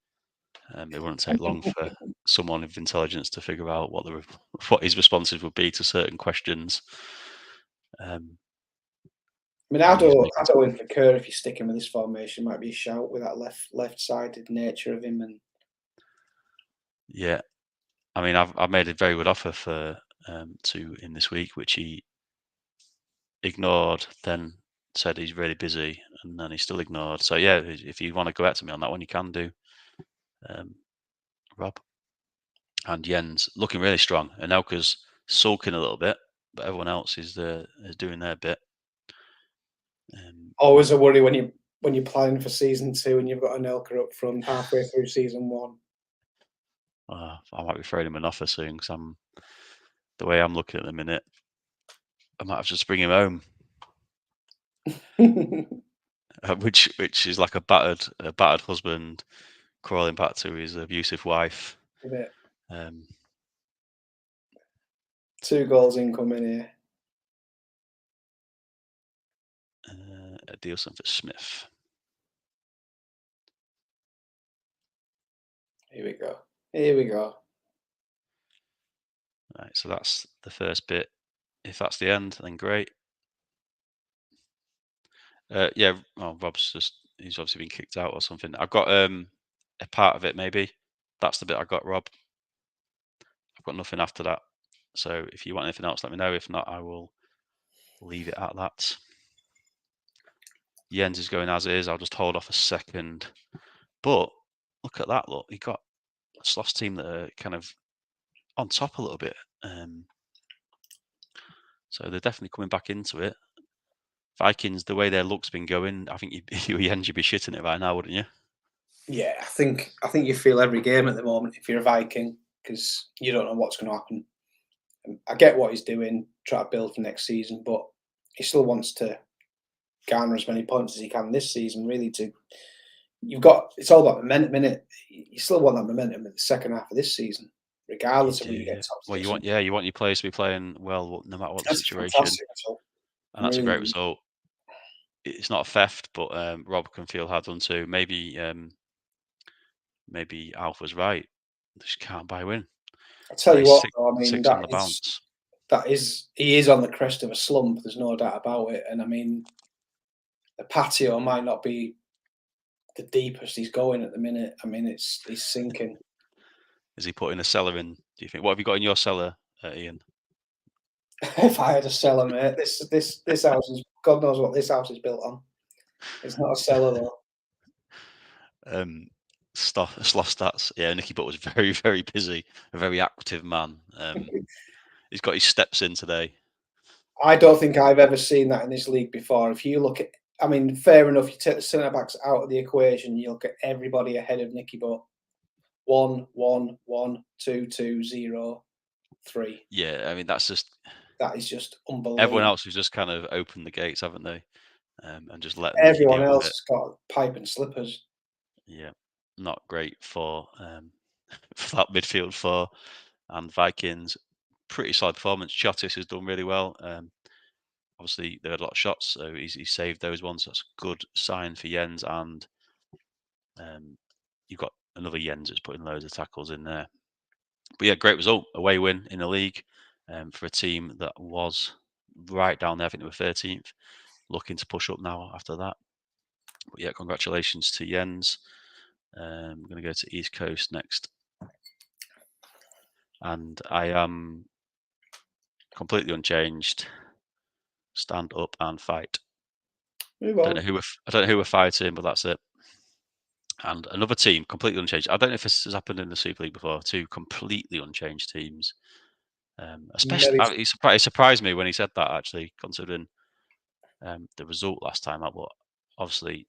It wouldn't take long for someone of intelligence to figure out what his responses would be to certain questions. I mean, I don't think Kerr, if you stick him with this formation, might be a shout with that left-sided nature of him. And yeah, I mean, I've made a very good offer for to him this week, which he ignored. Then said he's really busy, and then he still ignored. So yeah, if you want to go back to me on that one, you can do, Rob. And Jens looking really strong, and Elka's sulking a little bit, but everyone else is doing their bit. Always a worry when you're planning for season 2 and you've got an Elka up front halfway through season 1. I might be throwing him an offer soon because the way I'm looking at the minute, I might have to just bring him home. Which is like a battered husband crawling back to his abusive wife. 2 goals incoming here. A Dealson for Smith. Here we go. Right, so that's the first bit. If that's the end, then great. Yeah, well, he's obviously been kicked out or something. I've got a part of it, maybe. That's the bit I got, Rob. I've got nothing after that. So if you want anything else, let me know. If not, I will leave it at that. Jens is going as is. I'll just hold off a second. But look at that, look. You've got a Sloths team that are kind of on top a little bit. So they're definitely coming back into it. Vikings, the way their luck's been going, I think you'd be shitting it right now, wouldn't you? Yeah, I think you feel every game at the moment if you're a Viking, because you don't know what's going to happen. I get what he's doing, try to build for next season, but he still wants to garner as many points as he can this season. Really, it's all about momentum, innit? You still want that momentum in the second half of this season, regardless of when you get top. Well, you want your players to be playing well, no matter what the situation. Fantastic result. And that's a great result. It's not a theft, but Rob can feel hard done too. Maybe Alf was right. They just can't buy a win. I tell you what, though, I mean, six on the bounce. He is on the crest of a slump. There's no doubt about it. And I mean, the patio might not be the deepest he's going at the minute. I mean, he's sinking. Is he putting a cellar in? Do you think? What have you got in your cellar, Ian? If I had a cellar, mate, this house is, God knows what this house is built on. It's not a cellar though. Sloth stats. Yeah, Nicky Butt was very, very busy, a very active man. He's got his steps in today. I don't think I've ever seen that in this league before. If you look at, I mean, fair enough, you take the centre backs out of the equation, you look at everybody ahead of Nicky Butt. 1, 1, 1, 2, 2, 0, 3. Yeah, I mean that's just That is just everyone unbelievable. else has just kind of opened the gates, haven't they? And just let Nicky Everyone deal with else it. has got pipe and slippers. Yeah, not great for for that midfield four. And Vikings, pretty solid performance. Chotis has done really well. Obviously, they had a lot of shots, so he saved those ones. That's a good sign for Jens. And you've got another Jens that's putting loads of tackles in there. But yeah, great result. Away win in the league for a team that was right down there. I think they were 13th, looking to push up now after that. But yeah, congratulations to Jens. I'm going to go to East Coast next. And I am completely unchanged. Stand up and fight. Move I don't know on. I don't know who we're fighting, but that's it. And another team completely unchanged. I don't know if this has happened in the Super League before. Two completely unchanged teams. Especially, Maybe it surprised me when he said that. Actually, considering the result last time out, but obviously,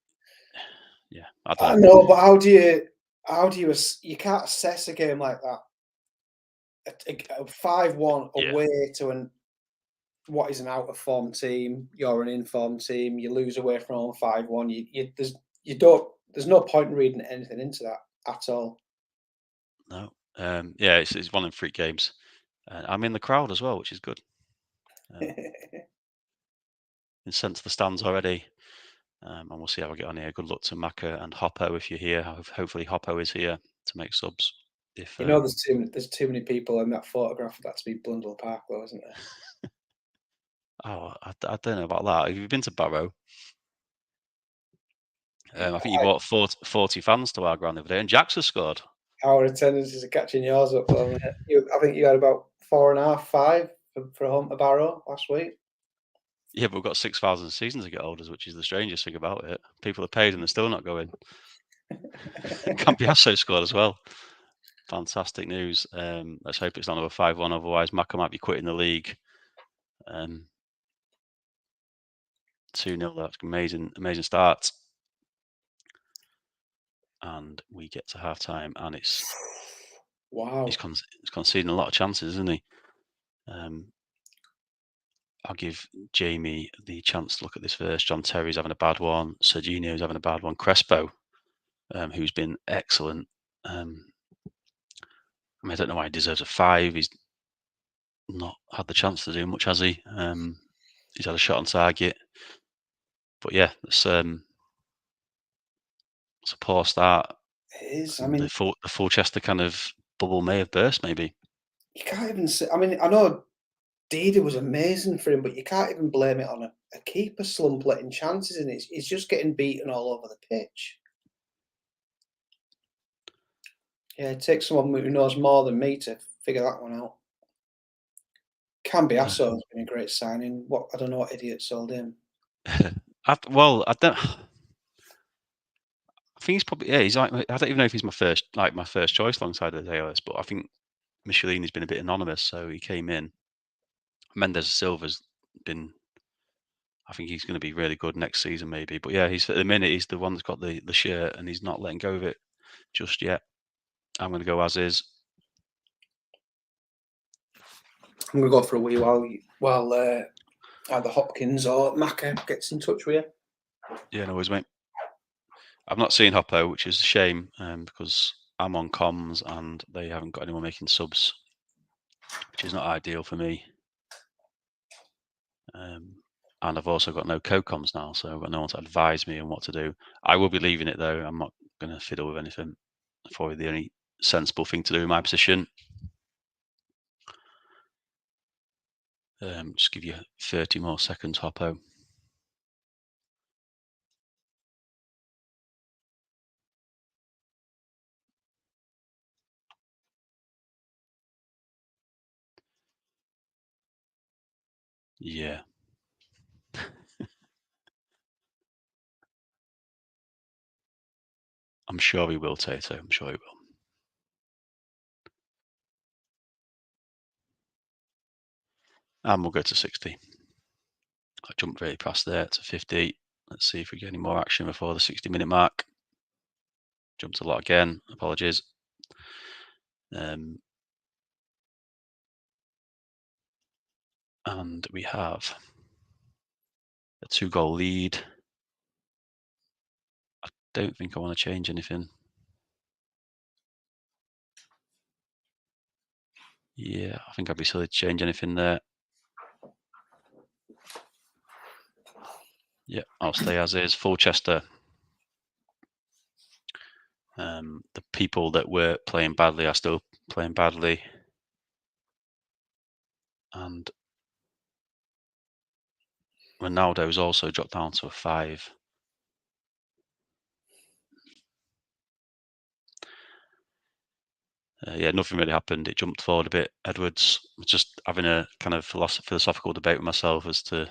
yeah, I I don't know. know, but you can't assess a game like that. A 5-1 Yeah, away to what is an out of form team. You're an informed team. You lose away from home 5-1. There's no point in reading anything into that at all. no, yeah, it's one in 3 games. I'm in the crowd as well, which is good. Been sent to the stands already, and we'll see how I get on here. Good luck to Maka and Hoppo if you're here. Hopefully, Hoppo is here to make subs. If You know, there's too many people in that photograph for that to be Blundell Park, though, isn't there? oh, I don't know about that. Have you been to Barrow? I think you I, brought 40 fans to our ground the other day, and Jax has scored. our attendances are catching yours up, though. I think you had about 4.5, 5 for home to Barrow last week. Yeah, but we've got 6,000 season ticket holders, which is the strangest thing about it. People are paid and they're still not going. Campiasso scored as well. Fantastic news. Let's hope it's not another 5-1. Otherwise, Maka might be quitting the league. 2-0. That's amazing, amazing start. And we get to half time, and Wow. he's conceding a lot of chances, isn't he? I'll give Jamie the chance to look at this first. John Terry's having a bad one. Serginho's having a bad one. Crespo, who's been excellent. I mean, I don't know why he deserves a 5. He's not had the chance to do much, has he? He's had a shot on target. But yeah, it's a poor start. It is. I And mean, the full Chester kind of bubble may have burst, maybe. you can't even say. I mean, I know Dida was amazing for him, but you can't even blame it on a keeper slump letting chances in. He's just getting beaten all over the pitch. Yeah, it takes someone who knows more than me to figure that one out. Cambiasso has been a great signing. What I don't know what idiot sold him. I don't. I think he's probably He's like I don't even know if he's my first choice alongside of ALS, but I think Michelini's been a bit anonymous, so he came in. Mendes Silva's been. I think he's going to be really good next season, maybe. But yeah, he's at the minute he's the one that's got the shirt, and he's not letting go of it just yet. I'm going to go as is. I'm gonna go for a wee while either Hopkins or Maka gets in touch with you. Yeah, no worries, mate. I've not seen Hoppo, which is a shame because I'm on comms and they haven't got anyone making subs, which is not ideal for me. And I've also got no co-coms now, so I've got no one to advise me on what to do. I will be leaving it though. I'm not going to fiddle with anything. Probably the only sensible thing to do in my position. Just give you 30 more seconds, Hoppo. Yeah. I'm sure he will, Tato. I'm sure he will. And we'll go to 60. I jumped really past there to 50. Let's see if we get any more action before the 60-minute mark. Jumped a lot again. Apologies. And we have a 2-goal lead. I don't think I want to change anything. Yeah, I think I'd be silly to change anything there. Yeah, I'll stay as is. Fulchester. The people that were playing badly are still playing badly. And Ronaldo's also dropped down to a 5. Yeah, nothing really happened. It jumped forward a bit. Edwards was just having a kind of philosophical debate with myself as to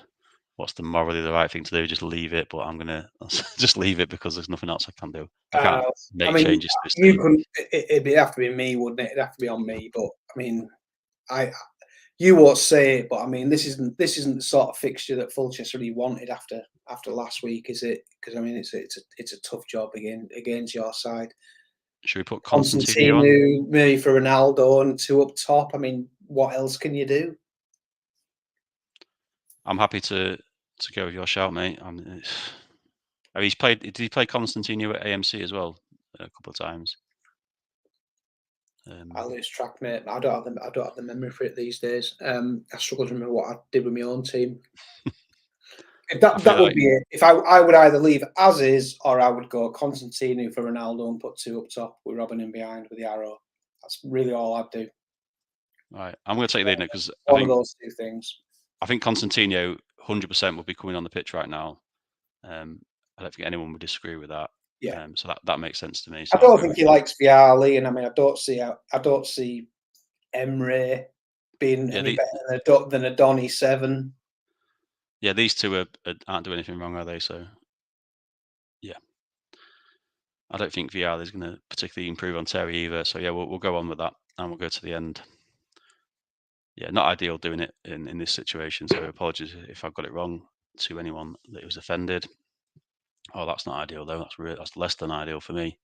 what's morally the right thing to do. Just leave it, but I'm gonna just leave it because there's nothing else I can do. I can't make changes to this you team. couldn't. It'd have to be me, wouldn't it? It'd have to be on me. But I mean, you won't say it, but I mean, this isn't the sort of fixture that Fulchester really wanted after last week, is it? Because I mean, it's a tough job against your side. Should we put Constantino on? Constantino, maybe for Ronaldo and 2 up top. I mean, what else can you do? I'm happy to go with your shout, mate. He's played. Did he play Constantino at AMC as well a couple of times? I lose track, mate. I don't have the memory for it these days. I struggle to remember what I did with my own team. If that would be it. If I would either leave as is, or I would go Constantino for Ronaldo and put 2 up top with Robin in behind with the arrow. That's really all I'd do. Right, I'm going to take the lead because one of those 2 things. I think Constantino 100% would be coming on the pitch right now. I don't think anyone would disagree with that. Yeah. So that makes sense to me. So I don't think he likes Vialli, and I mean, I don't see Emre being any better than a Donny 7. Yeah, these 2 aren't doing anything wrong, are they? So, yeah. I don't think Vialli is going to particularly improve on Terry either. So, yeah, we'll go on with that, and we'll go to the end. Yeah, not ideal doing it in this situation. So, apologies if I've got it wrong to anyone that was offended. Oh, that's not ideal though. That's less than ideal for me.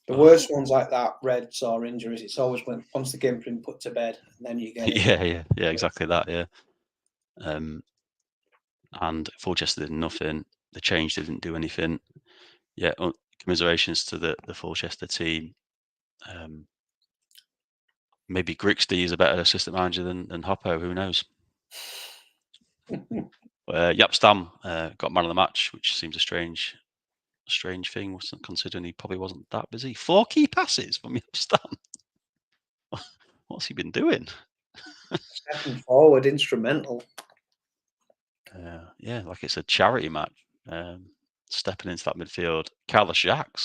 The worst ones like that, reds or injuries, it's always once the game's been put to bed, and then you get it. Yeah, exactly that. Yeah. And Fulchester did nothing. The change didn't do anything. Yeah, commiserations to the Fulchester team. Maybe Grixty is a better assistant manager than Hoppo. Who knows? Yap Stam got man of the match, which seems a strange thing, considering he probably wasn't that busy. 4 key passes from Yap Stam. What's he been doing? Stepping forward, instrumental. Yeah, like it's a charity match. Stepping into that midfield. Carlos Jacques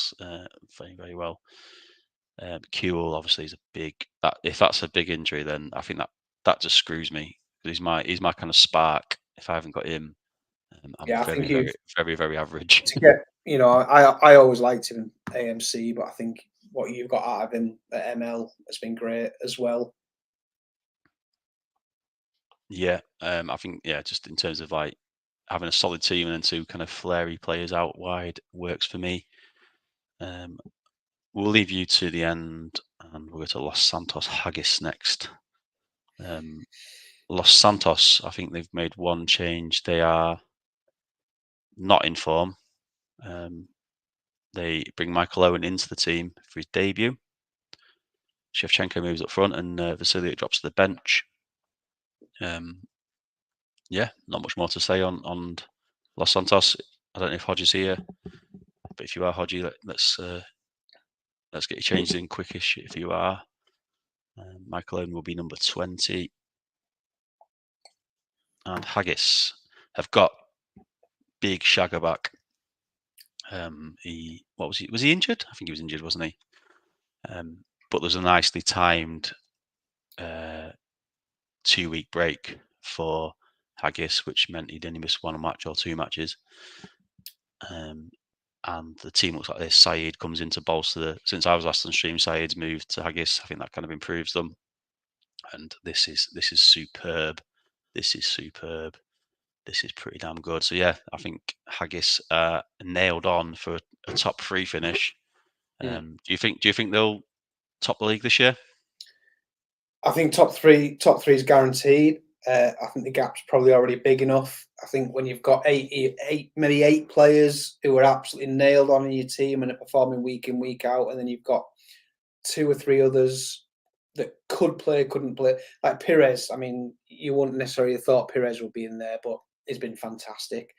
playing very well. Kewell obviously is a big. If that's a big injury, then I think that just screws me. He's my kind of spark. If I haven't got him, I'm very average. To get, I always liked him at AMC, but I think what you've got out of him at ML has been great as well. Yeah, I think just in terms of like having a solid team and then 2 kind of flary players out wide works for me. We'll leave you to the end, and we'll go to Los Santos Haggis next. Los Santos, I think they've made 1 change. They are not in form. They bring Michael Owen into the team for his debut. Shevchenko moves up front, and Vasilic drops to the bench. Yeah, not much more to say on Los Santos. I don't know if Hodge's here, but if you are Hodge, let's get you changed in quickish if you are. Michael Owen will be number 20. And Haggis have got big Shagger back. Was he injured? I think he was injured, wasn't he? but there's a nicely timed 2-week break for Haggis, which meant he'd only missed 1 match or 2 matches. And the team looks like this. Saeed comes in to bolster since I was last on stream, Saeed's moved to Haggis. I think that kind of improves them. And this is superb. This is superb. This is pretty damn good. So yeah, I think Haggis nailed on for a top 3 finish. Do you think they'll top the league this year? I think top three is guaranteed. I think the gap's probably already big enough. I think when you've got maybe eight players who are absolutely nailed on in your team and are performing week in, week out, and then you've got 2 or 3 others that could play, couldn't play. Like Pires, I mean, you wouldn't necessarily have thought Pires would be in there, but he's been fantastic.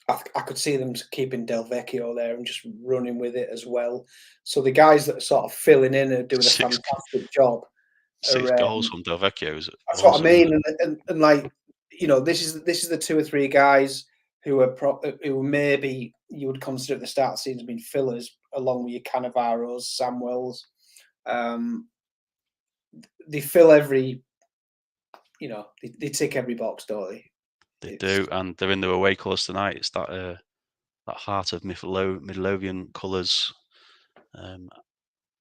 I could see them keeping Del Vecchio there and just running with it as well. So the guys that are sort of filling in are doing a fantastic job. 6 goals from Del Vecchio is that's awesome, what I mean, and like, you know, this is the 2 or 3 guys who are who maybe you would consider at the start of the season being fillers, along with your Cannavaros, Samwells. They fill every, you know, they tick every box, don't they? They do, and they're in their away colours tonight. It's that heart of Midlothian colours.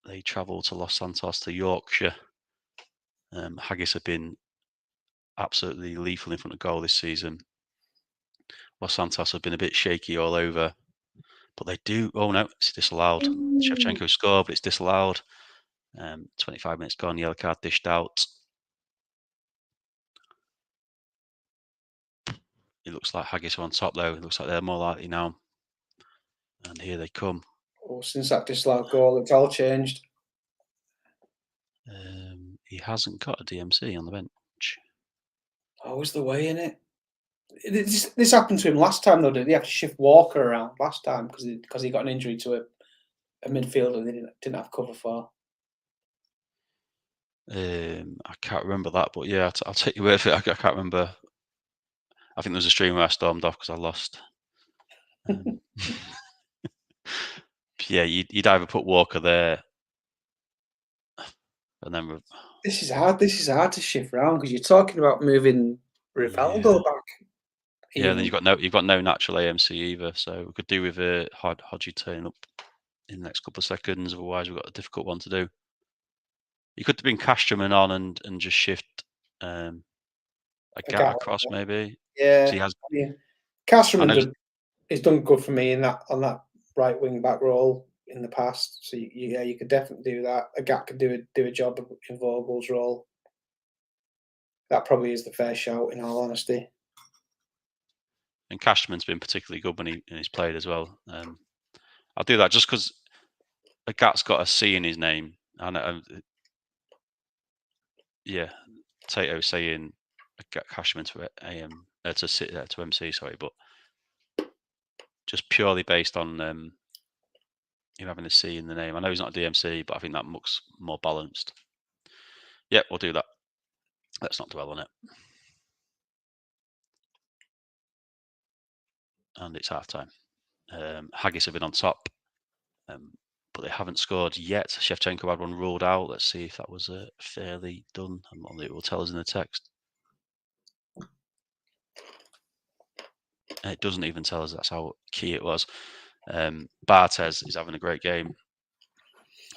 They travel to Los Santos to Yorkshire. Haggis have been absolutely lethal in front of goal this season. Los Santos have been a bit shaky all over, but they do. Oh no, it's disallowed. Shevchenko scored, but it's disallowed. 25 minutes gone, yellow card dished out. It looks like Haggis are on top though. It looks like they're more likely now. And here they come. Oh, since that disallowed goal, it's all changed. He hasn't got a DMC on the bench. Always the way, innit? This happened to him last time though. Did he have to shift Walker around last time because he got an injury to a midfielder they didn't have cover for? I can't remember that, but yeah, I'll take your word for it. I can't remember. I think there was a stream where I stormed off because I lost. Yeah, you'd either put Walker there, and then this is hard. This is hard to shift around because you're talking about moving Rivaldo back. Yeah, then you've got no natural AMC either, so we could do with a Hodgie turning up in the next couple of seconds. Otherwise, we've got a difficult one to do. You could bring Casterman on and just shift a gap across, maybe. Yeah, he has. I mean, Casterman has done good for me on that right wing back role in the past. So you could definitely do that. A gap could do a job in Vogel's role. That probably is the fair shout, in all honesty. And Casterman's been particularly good when he's played as well. I'll do that just because a Gat's got a C in his name. Yeah, Tato saying Casterman to AM to MC, sorry, but just purely based on him having a C in the name. I know he's not a DMC, but I think that looks more balanced. Yeah, we'll do that. Let's not dwell on it. And it's half time. Haggis have been on top, but they haven't scored yet. Shevchenko had one ruled out. Let's see if that was fairly done. It will tell us in the text. It doesn't even tell us that's how key it was. Bartes is having a great game.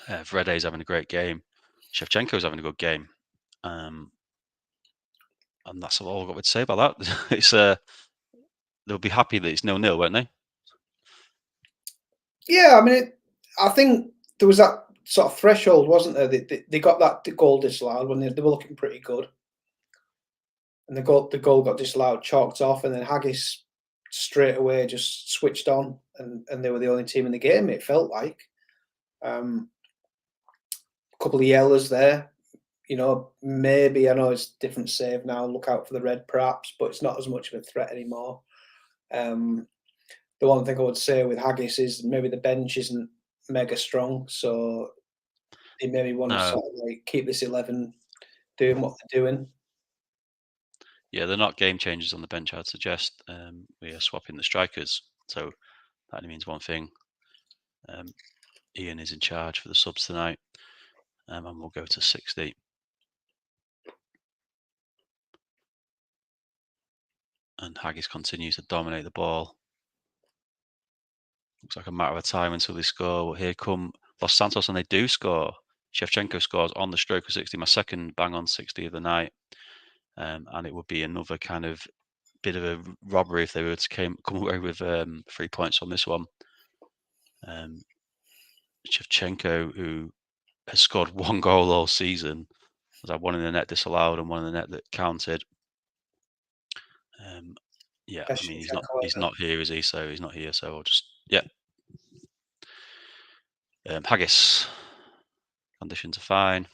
Vrede is having a great game. Shevchenko is having a good game. And that's all I've got to say about that. It's they'll be happy that it's 0-0, won't they? Yeah, I mean, I think there was that sort of threshold, wasn't there? They got that goal disallowed when they were looking pretty good, and the goal got disallowed, chalked off, and then Haggis straight away just switched on, and they were the only team in the game. It felt like a couple of yellows there. You know, maybe I know it's different save now. Look out for the red, perhaps, but it's not as much of a threat anymore. The one thing I would say with Haggis is maybe the bench isn't mega strong, so they maybe want to sort of like keep this 11 doing what they're doing. Yeah, they're not game changers on the bench. I'd suggest we are swapping the strikers, so that only means one thing. Ian is in charge for the subs tonight, and we'll go to 60. And Haggis continues to dominate the ball. Looks like a matter of time until they score. But here come Los Santos, and they do score. Shevchenko scores on the stroke of 60, my second bang on 60 of the night. And it would be another kind of bit of a robbery if they were to come away with 3 points on this one. Shevchenko, who has scored 1 goal all season, has had one in the net disallowed and one in the net that counted. Yeah, I mean he's not here, is he? So he's not here. So I'll just Haggis. Conditions are fine.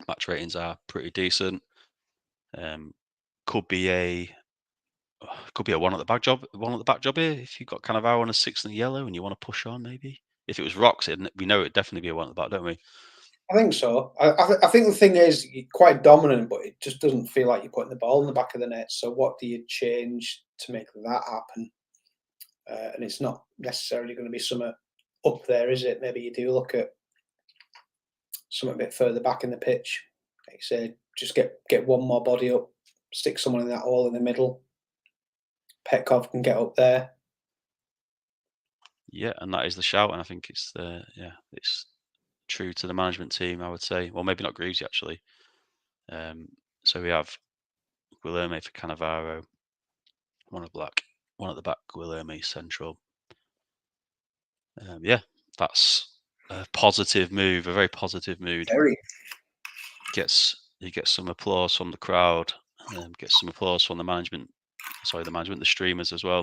Match ratings are pretty decent. Could be a one at the back job. One at the back job here. If you've got Cannavaro on a 6 and a yellow and you want to push on, maybe. If it was Rocks, we know it'd definitely be a one at the back, don't we? I think so. I think the thing is, you're quite dominant, but it just doesn't feel like you're putting the ball in the back of the net. So what do you change to make that happen? And it's not necessarily going to be something up there, is it? Maybe you do look at something a bit further back in the pitch. Like you say, just get one more body up, stick someone in that hole in the middle. Petkov can get up there. Yeah, and that is the shout, and I think it's it's true to the management team, I would say. Well, maybe not Greavesy actually. So we have Guilherme for Cannavaro, one at black, one at the back, Guilherme central. Yeah, that's a positive move, a very positive mood. Very. He gets some applause from the crowd, gets some applause from the the streamers as well.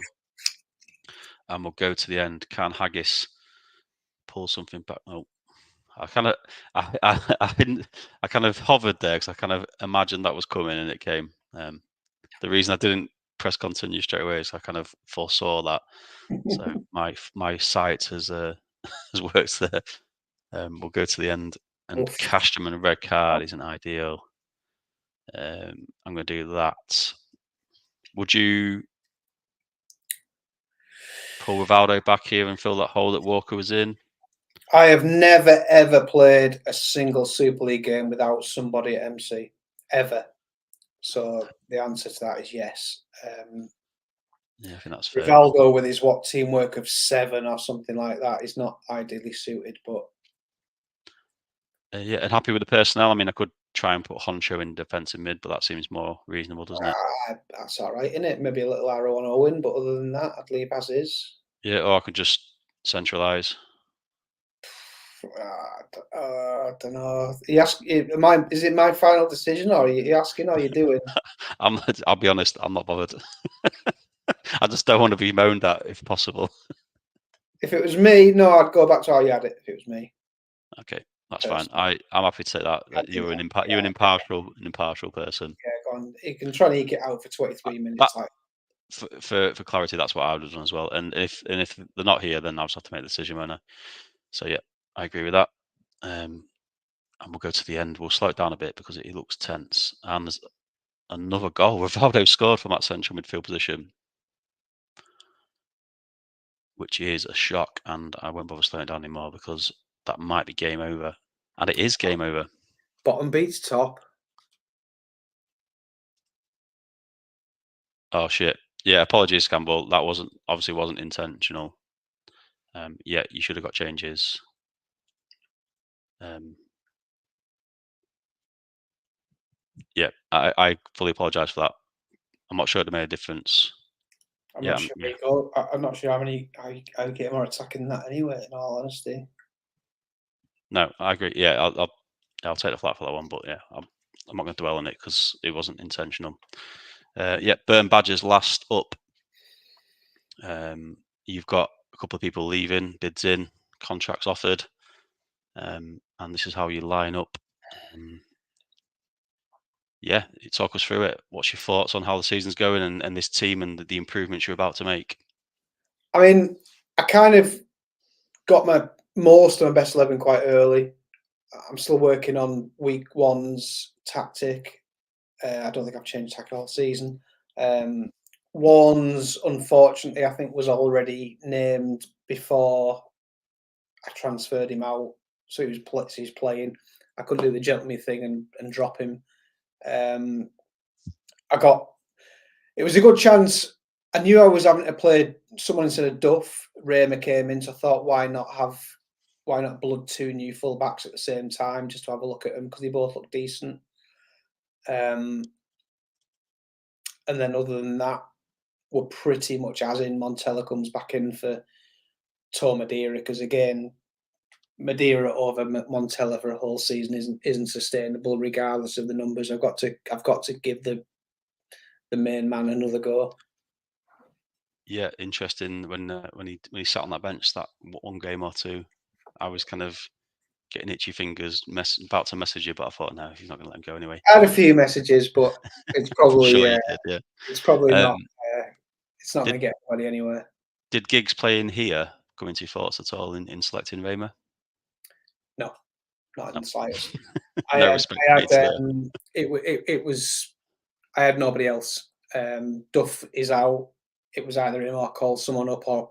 And we'll go to the end. Can Haggis pull something back? Oh, I kind of hovered there because I kind of imagined that was coming and it came. The reason I didn't press continue straight away is I kind of foresaw that. So my sight has has worked there. We'll go to the end, and Cashman a red card isn't ideal. I'm going to do that. Would you pull Rivaldo back here and fill that hole that Walker was in? I have never ever played a single Super League game without somebody at MC ever. So the answer to that is yes. Yeah, I think that's fair. Rivaldo with his teamwork of 7 or something like that is not ideally suited, but yeah, and happy with the personnel. I mean, I could try and put Honcho in defensive mid, but that seems more reasonable, doesn't it? That's all right, isn't it? Maybe a little arrow on Owen, but other than that, I'd leave as is. Yeah, or I could just centralise. I don't know. Is it my final decision, or are you asking, or are you doing? I'll be honest, I'm not bothered. I just don't want to be moaned at if possible. If it was me, no, I'd go back to how you had it. If it was me, okay, that's fine. I'm happy to say that you're an impartial person. Yeah, go on. You can try and eke it out for 23 minutes. For clarity, that's what I would have done as well. And if they're not here, then I'll just have to make the decision, won't I? So yeah, I agree with that. And we'll go to the end. We'll slow it down a bit because it looks tense. And there's another goal. Rivaldo scored from that central midfield position, which is a shock. And I won't bother slowing it down anymore because that might be game over. And it is game over. Bottom beats top. Oh shit. Yeah, apologies, Campbell. That obviously wasn't intentional. Yeah, you should have got changes. Yeah, I fully apologise for that. I'm not sure it made a difference. I'm not sure how you get more attacking than that anyway, in all honesty. No, I agree. Yeah, I'll take the flat for that one, but yeah, I'm not going to dwell on it because it wasn't intentional. Yeah, Burn Badgers last up. You've got a couple of people leaving, bids in, contracts offered, and this is how you line up. Yeah, talk us through it. What's your thoughts on how the season's going and this team and the improvements you're about to make? I mean, I kind of got most of my best 11 quite early. I'm still working on week one's tactic. I don't think I've changed tactic all season. One's, unfortunately, I think was already named before I transferred him out, so he's playing. I couldn't do the gentleman thing and drop him. It was a good chance. I knew I was having to play someone instead of Duff. Raymer came in, so I thought, why not blood two new fullbacks at the same time just to have a look at them because they both look decent. And then other than that, we're pretty much as in. Montella comes back in for Madeira because again, Madeira over Montella for a whole season isn't sustainable regardless of the numbers. I've got to give the main man another go. Yeah, interesting. When he sat on that bench that one game or two, I was kind of getting itchy fingers, about to message you, but I thought no, he's not going to let him go anyway. I had a few messages, but it's probably sure you did, yeah. It's probably not. It's not going to get anybody anywhere. Did Giggs play in here come into your thoughts at all in selecting Raymer? No, not in the slightest. It was. I had nobody else. Duff is out. It was either him or call someone up or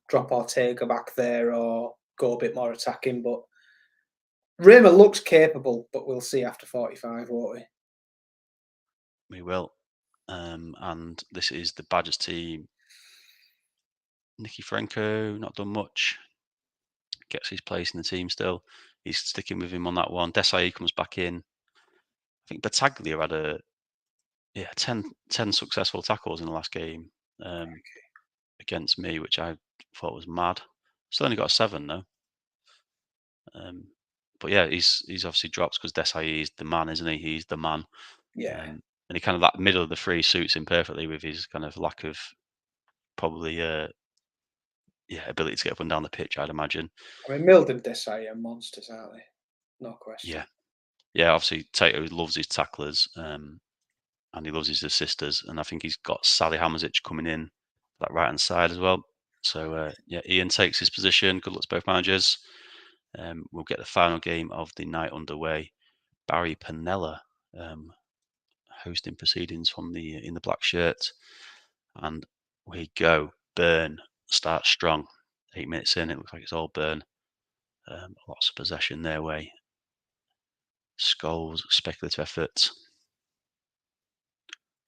drop Ortega back there or go a bit more attacking. But Raymer looks capable, but we'll see after 45, won't we? We will. And this is the Badgers team. Nicky Franco, not done much. Gets his place in the team still. He's sticking with him on that one. Desai comes back in. I think Battaglia had 10 successful tackles in the last game against me, which I thought was mad. Still only got 7 though. But yeah, he's obviously dropped because Desai is the man, isn't he? He's the man. Yeah. And he kind of that middle of the three suits him perfectly with his kind of lack of probably ability to get up and down the pitch, I'd imagine. I mean, Mild and Desai are monsters, aren't they? No question. Yeah. Obviously, Tato loves his tacklers, and he loves his assisters, and I think he's got Sally Hammerzic coming in that right hand side as well. So Ian takes his position. Good luck to both managers. We'll get the final game of the night underway. Barry Pennella hosting proceedings from in the black shirt, and we go. Burn starts strong. 8 minutes in, it looks like it's all Burn. Lots of possession their way. Scholes, speculative effort.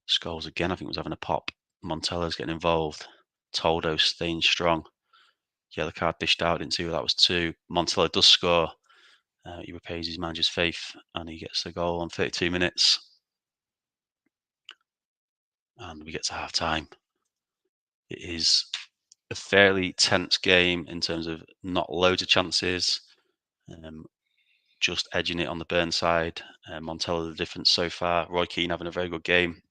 Scholes again, I think, was having a pop. Montella's getting involved. Toldo staying strong. Yellow card dished out. Didn't see who that was to. Montella does score. He repays his manager's faith and he gets the goal on 32 minutes. And we get to half time. It is a fairly tense game in terms of not loads of chances. Just edging it on the Burn side. Montella the difference so far. Roy Keane having a very good game.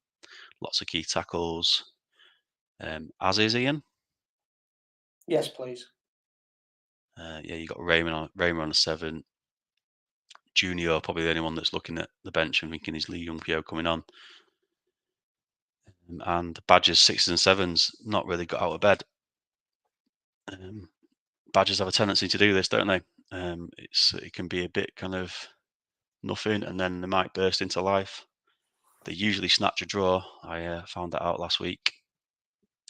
Lots of key tackles. As is Ian. Yes, please. You got Raymer on a 7. Junior probably the only one that's looking at the bench and thinking is Lee Young Pio coming on. And Badgers 6s and 7s not really got out of bed. Badgers have a tendency to do this, don't they? It can be a bit kind of nothing, and then they might burst into life. They usually snatch a draw. I found that out last week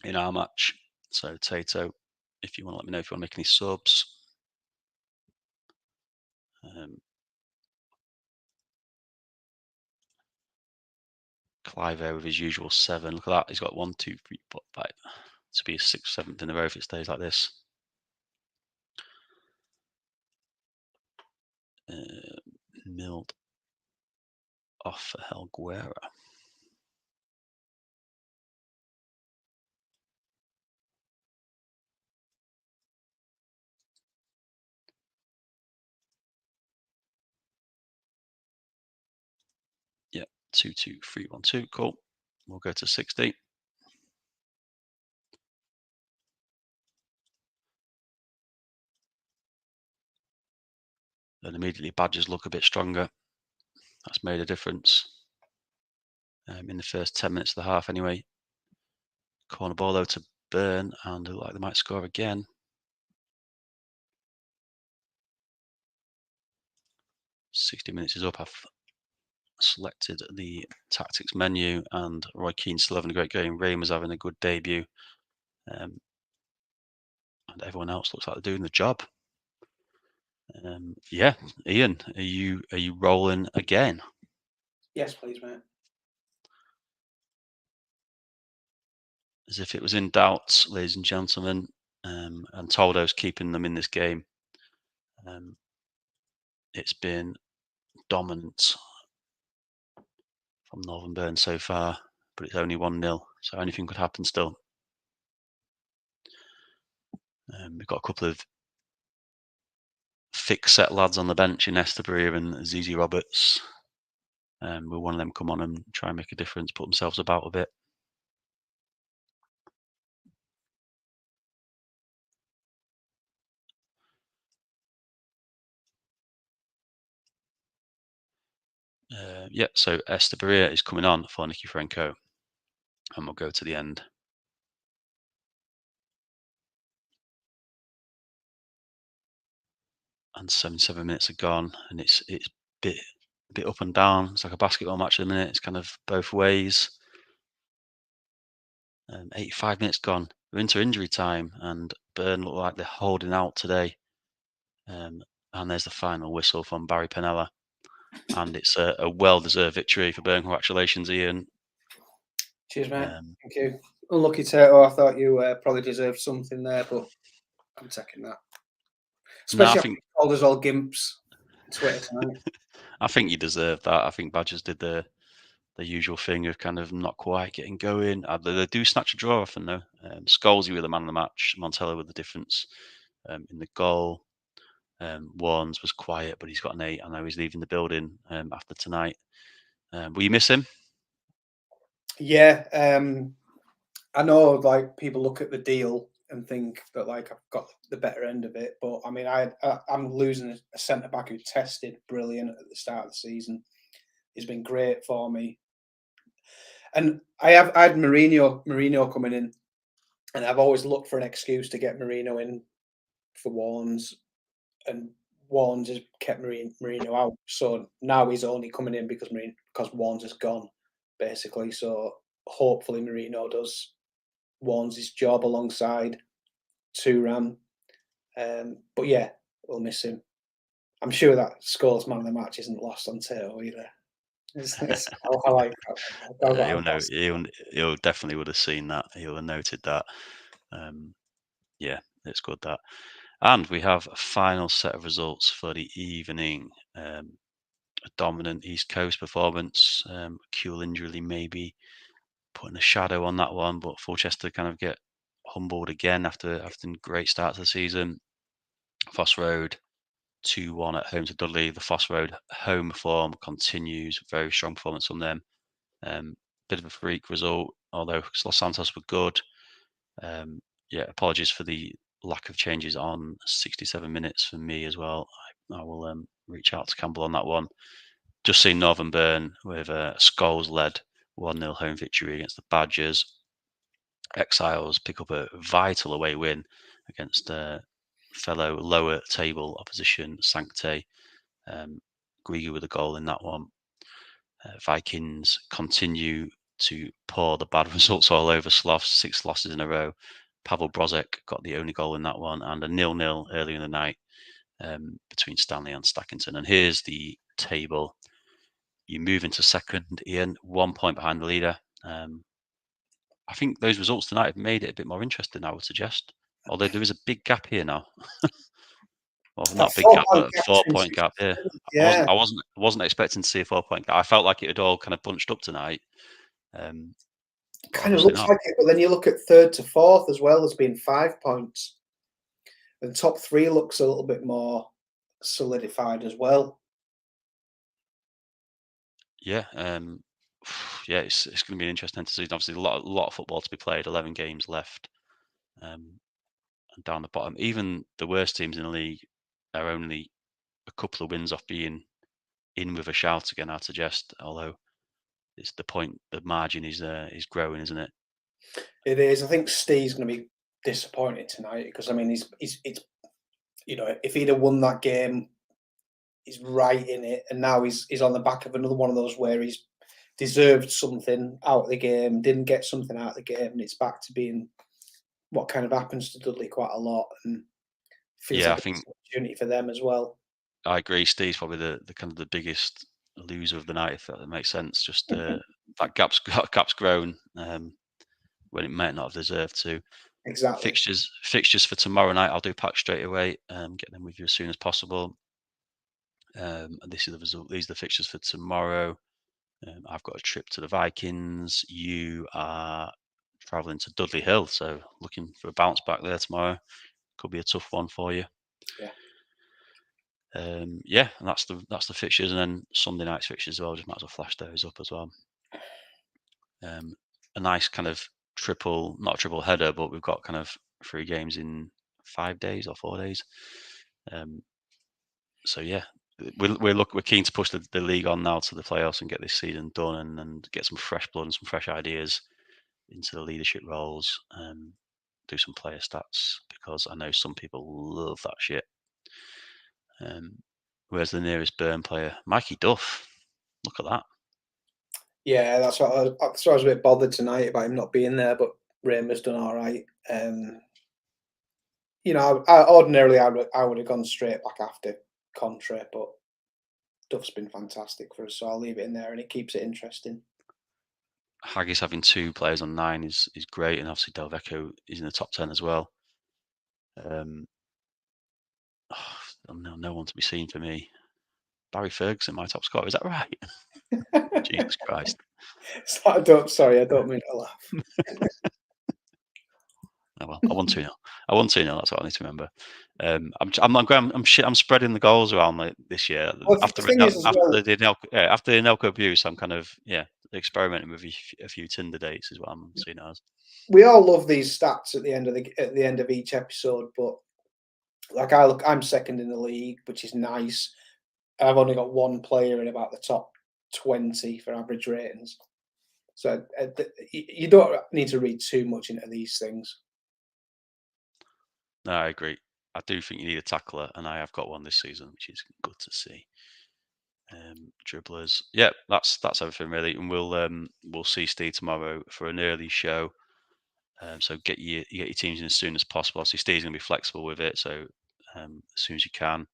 in our match. So Tato, if you want to let me know if you want to make any subs. Clive there with his usual 7. Look at that. He's got 1, 2, 3, 4, 5. To be a 6th, 7th in a row if it stays like this. Milled off for Helguera. Yep, 2, 2, 3, 1, 2. Cool. We'll go to 60. And immediately Badgers look a bit stronger. That's made a difference. In the first 10 minutes of the half anyway. Corner ball though to Burn, and look like they might score again. 60 minutes is up. I've selected the tactics menu, and Roy Keane still having a great game. Raymer's having a good debut. And everyone else looks like they're doing the job. Yeah, Ian, are you rolling again? Yes, please, mate. As if it was in doubt, ladies and gentlemen, and Toldo's keeping them in this game. Um, it's been dominant from Northern Burn so far, but it's only 1-0, so anything could happen still. We've got a couple of thick set lads on the bench in Esteberia and Zizi Roberts. Will one of them come on and try and make a difference, put themselves about a bit? Yeah, so Esteberia is coming on for Nicky Franco, and we'll go to the end. And 77 minutes are gone, and it's bit up and down. It's like a basketball match at the minute. It's kind of both ways. 85 minutes gone. We're into injury time, and Burn look like they're holding out today. And there's the final whistle from Barry Pennella, and it's a well-deserved victory for Burn. Congratulations, Ian. Cheers, mate. Thank you. Unlucky Tato. I thought you probably deserved something there, but I'm taking that. Especially after you called us all gimps on Twitter tonight. I think you deserve that. I think Badgers did the usual thing of kind of not quite getting going. They do snatch a draw often though. Scholesy with the man of the match, Montello with the difference in the goal. Warnes was quiet, but he's got an 8. I know he's leaving the building after tonight. Will you miss him? Yeah, I know. Like people look at the deal and think that like I've got the better end of it, but I mean, I'm losing a centre back who tested brilliant at the start of the season. He's been great for me, and I had Mourinho coming in, and I've always looked for an excuse to get Mourinho in for Warnes, and Warnes has kept Mourinho out. So now he's only coming in because Warnes has gone, basically. So hopefully Mourinho does Warnes' job alongside Turan. But yeah, we'll miss him. I'm sure that Scholes man of the match isn't lost on Tato either. I like that. He'll know. He'll definitely would have seen that. He'll have noted that. Yeah, it's good that. And we have a final set of results for the evening. A dominant East Coast performance. Kuhl injury maybe putting a shadow on that one, but Fulchester kind of get humbled again after a great start to the season. Foss Road 2-1 at home to Dudley. The Foss Road home form continues. Very strong performance from them. Bit of a freak result, although Los Santos were good. Yeah, apologies for the lack of changes on 67 minutes for me as well. I will reach out to Campbell on that one. Just seen Northern Burn with a Scholes-led 1-0 home victory against the Badgers. Exiles pick up a vital away win against fellow lower table opposition Sancte. Grigi with a goal in that one. Vikings continue to pour the bad results all over Sloths, 6 losses in a row. Pavel Brozek got the only goal in that one, and a 0-0 earlier in the night between Stanley and Stackington. And here's the table. You move into second, Ian, 1 point behind the leader. I think those results tonight have made it a bit more interesting, I would suggest. Although there is a big gap here now. Well, not a big gap, but a 4-point gap here. Yeah. I wasn't expecting to see a 4-point gap. I felt like it had all kind of bunched up tonight. Kind of looks like it, but then you look at third to fourth as well as being 5 points. And top 3 looks a little bit more solidified as well. Yeah, yeah, it's going to be interesting to see. Obviously, a lot of football to be played. 11 games left, and down the bottom, even the worst teams in the league are only a couple of wins off being in with a shout again. I'd suggest, although it's the point, the margin is growing, isn't it? It is. I think Steve's going to be disappointed tonight because I mean, it's if he'd have won that game, he's right in it, and now he's on the back of another one of those where he's deserved something out of the game, didn't get something out of the game, and it's back to being what kind of happens to Dudley quite a lot, and feels Yeah, like I think an opportunity for them as well. I agree. Steve's probably the kind of the biggest loser of the night, if that makes sense. Just that gap's grown when it might not have deserved to. Exactly. Fixtures for tomorrow night. I'll do pack straight away. Get them with you as soon as possible. And this is the result. These are the fixtures for tomorrow. I've got a trip to the Vikings. You are travelling to Dudley Hill, so looking for a bounce back there tomorrow. Could be a tough one for you. Yeah. Yeah, and that's the fixtures, and then Sunday night's fixtures as well. Just might as well flash those up as well. A nice kind of not a triple header, but we've got kind of 3 games in 5 days or 4 days. So yeah, we're keen to push the league on now to the playoffs and get this season done and get some fresh blood and some fresh ideas into the leadership roles. Do some player stats because I know some people love that shit. Where's the nearest Burn player? Mikey Duff. Look at that. Yeah, that's what I was a bit bothered tonight about him not being there, but Raymer's done all right. Ordinarily I would have gone straight back after Contra, but Duff's been fantastic for us, so I'll leave it in there, and it keeps it interesting. Haggis having 2 players on 9 is great, and obviously Delvecchio is in the top 10 as well. No one to be seen for me. Barry Ferguson, my top scorer. Is that right? Jesus Christ. I don't mean to laugh. Oh, well, I won 2-0. That's what I need to remember. I'm spreading the goals around this year. Well, after the thing is, as well, the Anelka abuse, I'm kind of experimenting with a few Tinder dates is what I'm seeing as. we all love these stats at the end of each episode, but like I'm second in the league, which is nice. I've only got 1 player in about the top 20 for average ratings, so you don't need to read too much into these things. No, I agree. I do think you need a tackler, and I have got one this season, which is good to see. Dribblers, yeah, that's everything really, and we'll see Steve tomorrow for an early show. So get your teams in as soon as possible. Obviously, Steve's gonna be flexible with it, so as soon as you can,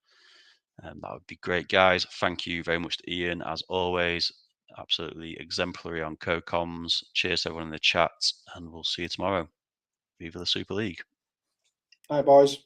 that would be great, guys. Thank you very much to Ian, as always. Absolutely exemplary on co-coms. Cheers to everyone in the chat, and we'll see you tomorrow. Viva the Super League. Hi, boys.